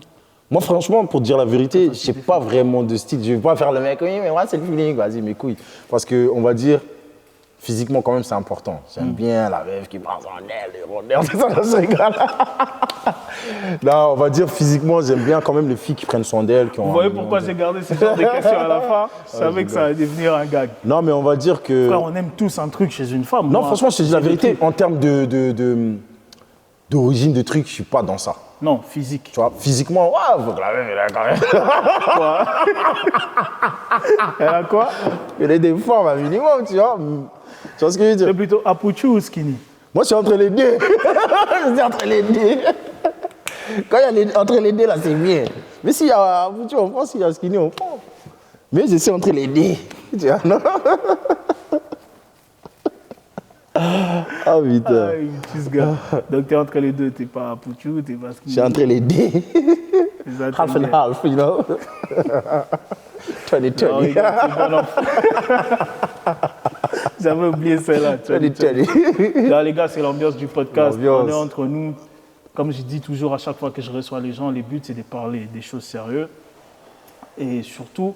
[SPEAKER 2] Moi, franchement, pour te dire la vérité, je n'ai pas vraiment de style. Je ne vais pas faire le mec, oui, mais moi, c'est le feeling. Vas-y, mes couilles. Parce qu'on va dire, physiquement, quand même, c'est important. J'aime bien la meuf qui passe en aile, les rondeurs, tout ça, là, je rigole. Là, on va dire, physiquement, j'aime bien quand même les filles qui prennent soin d'elles.
[SPEAKER 1] Vous voyez pourquoi j'ai gardé ce genre de questions à la fin? Je savais que ça allait devenir un gag.
[SPEAKER 2] Non, mais on va dire que...
[SPEAKER 1] Frère, on aime tous un truc chez une femme.
[SPEAKER 2] Non,
[SPEAKER 1] Moi,
[SPEAKER 2] franchement, je te dis la
[SPEAKER 1] c'est le
[SPEAKER 2] vérité.
[SPEAKER 1] truc.
[SPEAKER 2] En termes d'origine de trucs, je ne suis pas dans ça.
[SPEAKER 1] Non, physique.
[SPEAKER 2] Tu vois, physiquement, ouais, faut que la meuf, elle a quand même...
[SPEAKER 1] Quoi? Elle a quoi?
[SPEAKER 2] Elle est des formes un minimum, tu vois. Tu vois ce que je veux dire?
[SPEAKER 1] C'est plutôt Apuchu ou skinny?
[SPEAKER 2] Moi, je suis entre les deux. Je suis entre les deux. Quand il y a entre les deux, là, c'est bien. Mais s'il y a Apuchu en France, s'il y a skinny en France. Mais je suis entre les deux. Tu vois, non? Ah, putain.
[SPEAKER 1] Ah, ce gars. Donc, t'es entre les deux. T'es pas Apuchu, t'es pas
[SPEAKER 2] Je
[SPEAKER 1] skinny.
[SPEAKER 2] suis entre les deux.
[SPEAKER 1] C'est ça,
[SPEAKER 2] Half
[SPEAKER 1] t'aimes
[SPEAKER 2] and
[SPEAKER 1] bien.
[SPEAKER 2] half, you know. 20-20.
[SPEAKER 1] Non, regarde, c'est bon enfant. J'avais oublié celle-là.
[SPEAKER 2] 20-20.
[SPEAKER 1] Là, les gars, c'est l'ambiance du podcast.
[SPEAKER 2] L'ambiance.
[SPEAKER 1] On est entre nous. Comme je dis toujours à chaque fois que je reçois les gens, les buts, c'est de parler des choses sérieuses. Et surtout,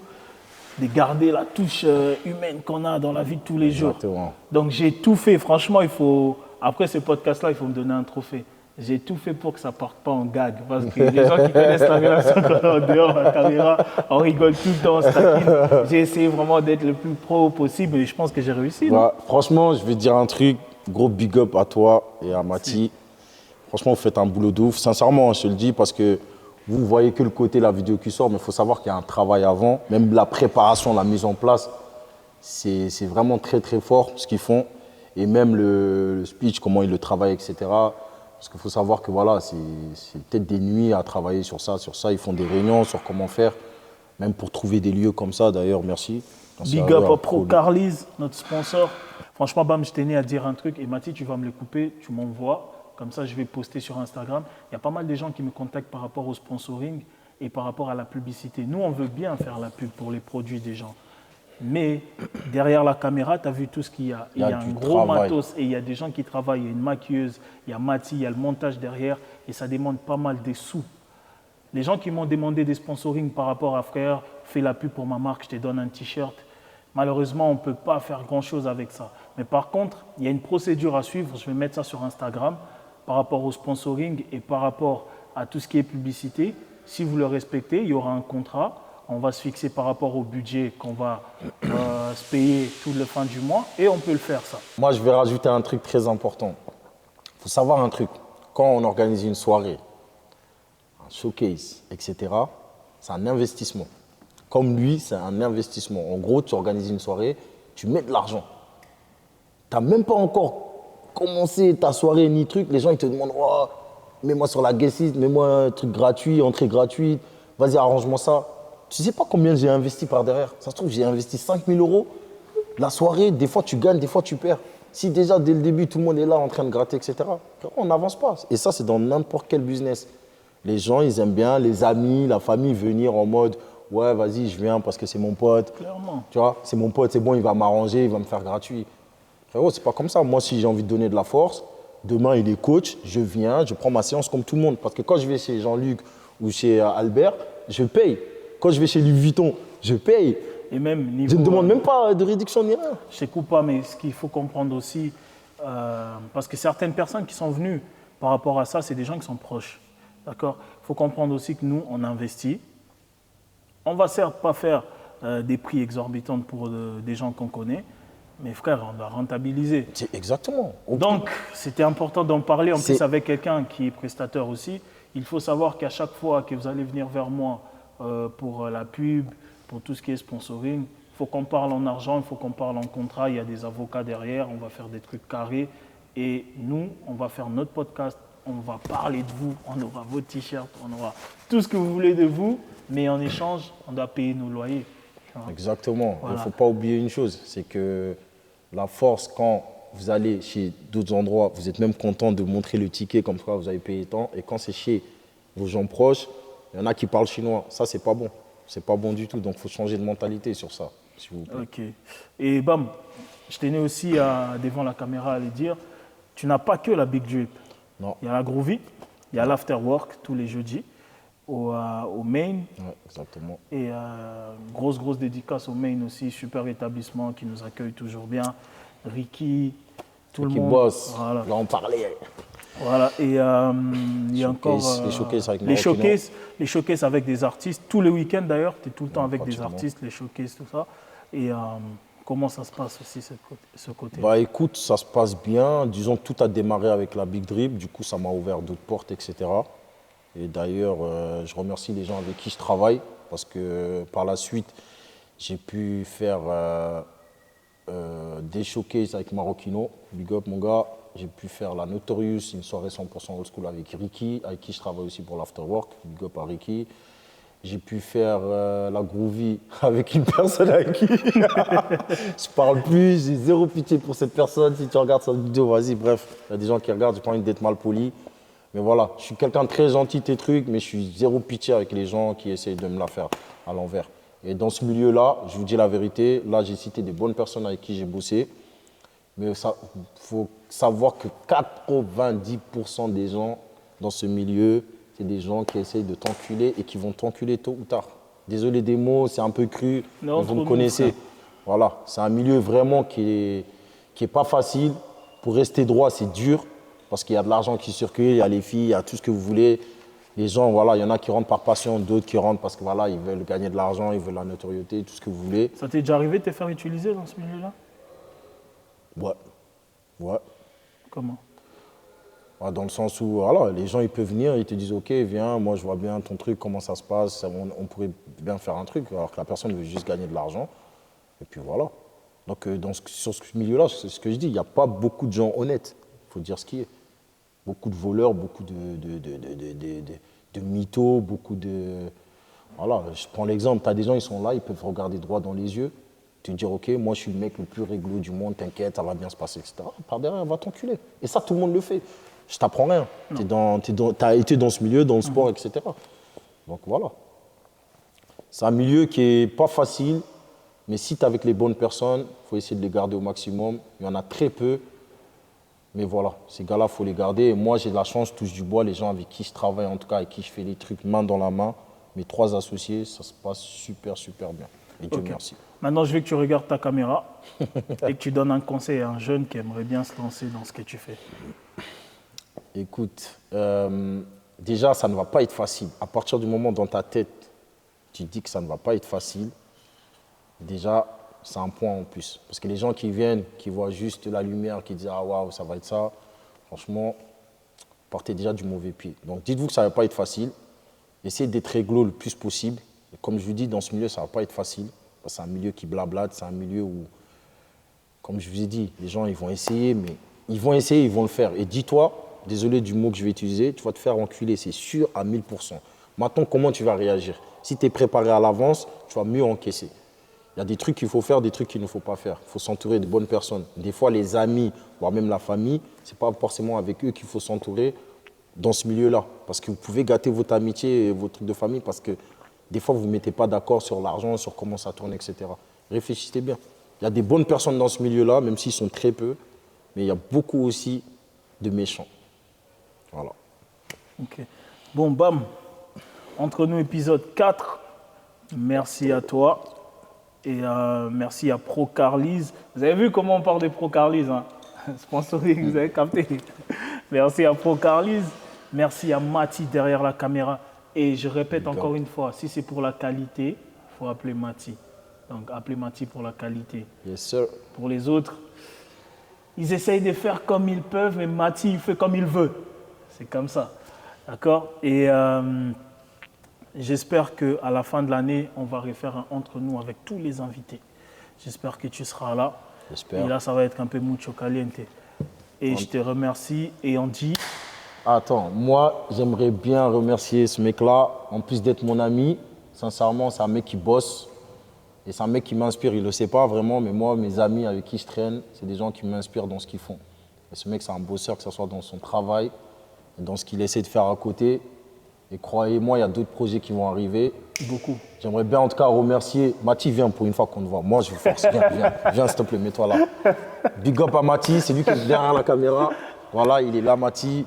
[SPEAKER 1] de garder la touche humaine qu'on a dans la vie de tous les jours.
[SPEAKER 2] Exactement.
[SPEAKER 1] Donc, j'ai tout fait. Franchement, il faut... Après ce podcast-là, il faut me donner un trophée. J'ai tout fait pour que ça ne parte pas en gag. Parce que les gens qui connaissent la relation qu'on a en dehors de la caméra, on rigole tout le temps, on se taquine. J'ai essayé vraiment d'être le plus pro possible et je pense que j'ai réussi. non?
[SPEAKER 2] Ouais, franchement, je vais te dire un truc. Gros big up à toi et à Mati. Franchement, vous faites un boulot de ouf. Sincèrement, je te le dis parce que vous voyez que le côté la vidéo qui sort, mais il faut savoir qu'il y a un travail avant. Même la préparation, la mise en place, c'est vraiment très très fort ce qu'ils font. Et même le speech, comment ils le travaillent, etc. Parce qu'il faut savoir que voilà, c'est peut-être des nuits à travailler sur ça. Ils font des réunions sur comment faire, même pour trouver des lieux comme ça. D'ailleurs, merci.
[SPEAKER 1] Big up à Pro Carlis, notre sponsor. Franchement, Bam, je tenais à dire un truc. Et Mathis, tu vas me le couper, tu m'envoies. Comme ça, je vais poster sur Instagram. Il y a pas mal de gens qui me contactent par rapport au sponsoring et par rapport à la publicité. Nous, on veut bien faire la pub pour les produits des gens. Mais derrière la caméra, tu as vu tout ce qu'il y a. Il y a un
[SPEAKER 2] du
[SPEAKER 1] gros
[SPEAKER 2] travail.
[SPEAKER 1] matos et il y a des gens qui travaillent. Il y a une maquilleuse, il y a Mathis, il y a le montage derrière et ça demande pas mal de sous. Les gens qui m'ont demandé des sponsorings par rapport à frère, fais la pub pour ma marque, je te donne un t-shirt. Malheureusement, on ne peut pas faire grand-chose avec ça. Mais par contre, il y a une procédure à suivre. Je vais mettre ça sur Instagram par rapport au sponsoring et par rapport à tout ce qui est publicité. Si vous le respectez, il y aura un contrat. On va se fixer par rapport au budget qu'on va se payer tout le fin du mois et on peut le faire, ça.
[SPEAKER 2] Moi, je vais rajouter un truc très important. Il faut savoir un truc. Quand on organise une soirée, un showcase, etc., c'est un investissement. Comme lui, c'est un investissement. En gros, tu organises une soirée, tu mets de l'argent. Tu n'as même pas encore commencé ta soirée ni truc. Les gens, ils te demandent oh, mets-moi sur la guest list, mets-moi un truc gratuit, entrée gratuite, vas-y, arrange-moi ça. Tu sais pas combien j'ai investi par derrière. Ça se trouve, j'ai investi 5 000 euros. La soirée, des fois, tu gagnes, des fois, tu perds. Si déjà, dès le début, tout le monde est là en train de gratter, etc., on n'avance pas. Et ça, c'est dans n'importe quel business. Les gens, ils aiment bien, les amis, la famille, venir en mode ouais, vas-y, je viens parce que c'est mon pote.
[SPEAKER 1] Clairement.
[SPEAKER 2] Tu vois, c'est mon pote, c'est bon, il va m'arranger, il va me faire gratuit. Frérot, c'est pas comme ça. Moi, si j'ai envie de donner de la force, demain, il est coach, je viens, je prends ma séance comme tout le monde. Parce que quand je vais chez Jean-Luc ou chez Albert, je paye. Quand je vais chez Louis Vuitton, je paye.
[SPEAKER 1] Et même niveau,
[SPEAKER 2] Je ne demande même pas de réduction ni rien.
[SPEAKER 1] je ne coupe pas, mais ce qu'il faut comprendre aussi, parce que certaines personnes qui sont venues par rapport à ça, c'est des gens qui sont proches. D'accord? Il faut comprendre aussi que nous, on investit. On va certes pas faire des prix exorbitants pour des gens qu'on connaît, mais frère, on doit rentabiliser.
[SPEAKER 2] C'est exactement.
[SPEAKER 1] Donc, c'était important d'en parler en plus avec quelqu'un qui est prestataire aussi. Il faut savoir qu'à chaque fois que vous allez venir vers moi pour la pub, pour tout ce qui est sponsoring, il faut qu'on parle en argent, il faut qu'on parle en contrat. Il y a des avocats derrière, on va faire des trucs carrés. Et nous, on va faire notre podcast, on va parler de vous, on aura vos t-shirts, on aura tout ce que vous voulez de vous, mais en échange, on doit payer nos loyers.
[SPEAKER 2] Exactement.
[SPEAKER 1] Voilà.
[SPEAKER 2] Il ne faut pas oublier une chose, c'est que la force, quand vous allez chez d'autres endroits, vous êtes même content de montrer le ticket comme quoi vous avez payé tant. Et quand c'est chez vos gens proches, il y en a qui parlent chinois. Ça, c'est pas bon. C'est pas bon du tout. Donc, il faut changer de mentalité sur ça, s'il vous plaît.
[SPEAKER 1] Ok. Et bam, je tenais aussi devant la caméra à le dire, tu n'as pas que la Big Drip.
[SPEAKER 2] Non.
[SPEAKER 1] Il y a la Groovy, il y a l'Afterwork tous les jeudis au Main.
[SPEAKER 2] Ouais, exactement.
[SPEAKER 1] Et grosse dédicace au Main aussi, super établissement qui nous accueille toujours bien. Ricky, tout le
[SPEAKER 2] Qui
[SPEAKER 1] monde.
[SPEAKER 2] bosse.
[SPEAKER 1] Voilà.
[SPEAKER 2] Là, on parlait.
[SPEAKER 1] Voilà. Et il y a encore
[SPEAKER 2] Les showcases avec
[SPEAKER 1] les
[SPEAKER 2] Marocchino.
[SPEAKER 1] showcases avec des artistes. Tous les week-ends d'ailleurs, tu es tout le temps avec des
[SPEAKER 2] pratiquement.
[SPEAKER 1] artistes, les showcases, tout ça. Et comment ça se passe aussi ce côté?
[SPEAKER 2] Bah écoute, ça se passe bien. Disons que tout a démarré avec la Big Drip. Du coup, ça m'a ouvert d'autres portes, etc. Et d'ailleurs, je remercie les gens avec qui je travaille parce que par la suite, j'ai pu faire des showcases avec Marocchino. Big up, mon gars. J'ai pu faire la Notorious, une soirée 100% old school avec Ricky, avec qui je travaille aussi pour l'Afterwork. Big up à Ricky. J'ai pu faire la Groovy avec une personne avec qui je parle plus, j'ai zéro pitié pour cette personne. Si tu regardes cette vidéo, vas-y, bref. Il y a des gens qui regardent, j'ai pas envie d'être mal poli. Mais voilà, je suis quelqu'un de très gentil, tes trucs, mais je suis zéro pitié avec les gens qui essayent de me la faire à l'envers. Et dans ce milieu-là, je vous dis la vérité, là j'ai cité des bonnes personnes avec qui j'ai bossé, mais il faut savoir que 90% des gens dans ce milieu, c'est des gens qui essayent de t'enculer et qui vont t'enculer tôt ou tard. Désolé des mots, c'est un peu cru,
[SPEAKER 1] Non,
[SPEAKER 2] mais vous me
[SPEAKER 1] trop
[SPEAKER 2] connaissez.
[SPEAKER 1] frère.
[SPEAKER 2] Voilà, c'est un milieu vraiment qui est pas facile. Pour rester droit, c'est dur parce qu'il y a de l'argent qui circule, il y a les filles, il y a tout ce que vous voulez. Les gens, voilà, il y en a qui rentrent par passion, d'autres qui rentrent parce que voilà, ils veulent gagner de l'argent, ils veulent la notoriété, tout ce que vous voulez.
[SPEAKER 1] Ça t'est déjà arrivé de te faire utiliser dans ce milieu-là?
[SPEAKER 2] Ouais, ouais.
[SPEAKER 1] Comment?
[SPEAKER 2] Ouais, dans le sens où voilà, les gens ils peuvent venir, ils te disent ok, viens, moi je vois bien ton truc, comment ça se passe, on pourrait bien faire un truc, alors que la personne veut juste gagner de l'argent. Et puis voilà. Donc sur ce milieu-là, c'est ce que je dis, il n'y a pas beaucoup de gens honnêtes, il faut dire ce qui est. Beaucoup de voleurs, beaucoup de mythos, beaucoup de... Voilà, je prends l'exemple, tu as des gens, ils sont là, ils peuvent regarder droit dans les yeux, te dire ok, moi je suis le mec le plus réglo du monde, t'inquiète, ça va bien se passer, etc. Par derrière, on va t'enculer. Et ça, tout le monde le fait. Je t'apprends rien. Tu as été dans ce milieu, dans le sport, etc. Donc voilà. C'est un milieu qui n'est pas facile, mais si tu es avec les bonnes personnes, il faut essayer de les garder au maximum. Il y en a très peu, mais voilà, ces gars-là, il faut les garder. Et moi, j'ai de la chance, je touche du bois, les gens avec qui je travaille, en tout cas, avec qui je fais les trucs main dans la main, mes 3 associés, ça se passe super bien. Et Dieu merci.
[SPEAKER 1] Maintenant, je veux que tu regardes ta caméra et que tu donnes un conseil à un jeune qui aimerait bien se lancer dans ce que tu fais.
[SPEAKER 2] Écoute, déjà, ça ne va pas être facile. À partir du moment dans ta tête, tu dis que ça ne va pas être facile, déjà, c'est un point en plus. Parce que les gens qui viennent, qui voient juste la lumière, qui disent « Ah waouh, ça va être ça », franchement, partez déjà du mauvais pied. Donc, dites-vous que ça ne va pas être facile. Essayez d'être réglo le plus possible. Et comme je vous dis, dans ce milieu, ça ne va pas être facile. Parce que c'est un milieu qui blablate, c'est un milieu où, comme je vous ai dit, les gens, ils vont essayer, mais ils vont essayer, ils vont le faire. Et dis-toi, désolé du mot que je vais utiliser, tu vas te faire enculer, c'est sûr à 1000%. Maintenant, comment tu vas réagir? Si tu es préparé à l'avance, tu vas mieux encaisser. Il y a des trucs qu'il faut faire, des trucs qu'il ne faut pas faire. Il faut s'entourer de bonnes personnes. Des fois, les amis, voire même la famille, ce n'est pas forcément avec eux qu'il faut s'entourer dans ce milieu-là. Parce que vous pouvez gâter votre amitié et vos trucs de famille parce que Des fois, vous ne mettez pas d'accord sur l'argent, sur comment ça tourne, etc. Réfléchissez bien. Il y a des bonnes personnes dans ce milieu-là, même s'ils sont très peu, mais il y a beaucoup aussi de méchants. Voilà.
[SPEAKER 1] Ok. Bon, bam. Entre nous, épisode 4. Merci à toi. Et merci à Procarlise. Vous avez vu comment on parle de Procarlise, hein? Sponsoring, vous avez capté. Merci à Procarlise. Merci à Mati derrière la caméra. Et je répète encore une fois, si c'est pour la qualité, il faut appeler Mati. Donc, appelez Mati pour la qualité.
[SPEAKER 2] Yes, sir.
[SPEAKER 1] Pour les autres, ils essayent de faire comme ils peuvent, mais Mati, il fait comme il veut. C'est comme ça. D'accord? Et j'espère qu'à la fin de l'année, on va refaire un entre nous avec tous les invités. J'espère que tu seras là.
[SPEAKER 2] J'espère.
[SPEAKER 1] Et là, ça va être un peu mucho caliente. Et je te remercie et on dit...
[SPEAKER 2] Attends, moi, j'aimerais bien remercier ce mec-là. En plus d'être mon ami, sincèrement, c'est un mec qui bosse. Et c'est un mec qui m'inspire. Il ne le sait pas vraiment, mais moi, mes amis avec qui je traîne, c'est des gens qui m'inspirent dans ce qu'ils font. Et ce mec, c'est un bosseur, que ce soit dans son travail, et dans ce qu'il essaie de faire à côté. Et croyez-moi, il y a d'autres projets qui vont arriver.
[SPEAKER 1] Beaucoup.
[SPEAKER 2] J'aimerais bien en tout cas remercier. Mati, viens pour une fois qu'on te voit. Moi, je vous force. Viens, s'il te plaît, mets-toi là. Big up à Mati, c'est lui qui est derrière la caméra. Voilà, il est là, Mati.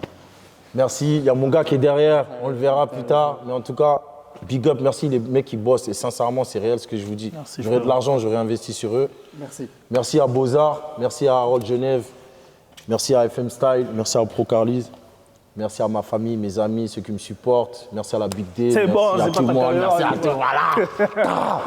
[SPEAKER 2] Merci. Il y a mon gars qui est derrière, on le verra plus tard. Mais en tout cas, big up, merci les mecs qui bossent. Et sincèrement, c'est réel ce que je vous dis. J'aurais de l'argent, j'aurais investi sur eux.
[SPEAKER 3] Merci.
[SPEAKER 2] Merci à Beaux-Arts, merci à Harold Genève, merci à FM Style, merci à Procarlise. Merci à ma famille, mes amis, ceux qui me supportent. Merci à la Big D.
[SPEAKER 1] C'est bon,
[SPEAKER 2] merci à
[SPEAKER 1] c'est
[SPEAKER 2] tout
[SPEAKER 1] pas
[SPEAKER 2] le monde.
[SPEAKER 1] ta
[SPEAKER 2] Merci à
[SPEAKER 1] carrière,
[SPEAKER 2] tout. Voilà.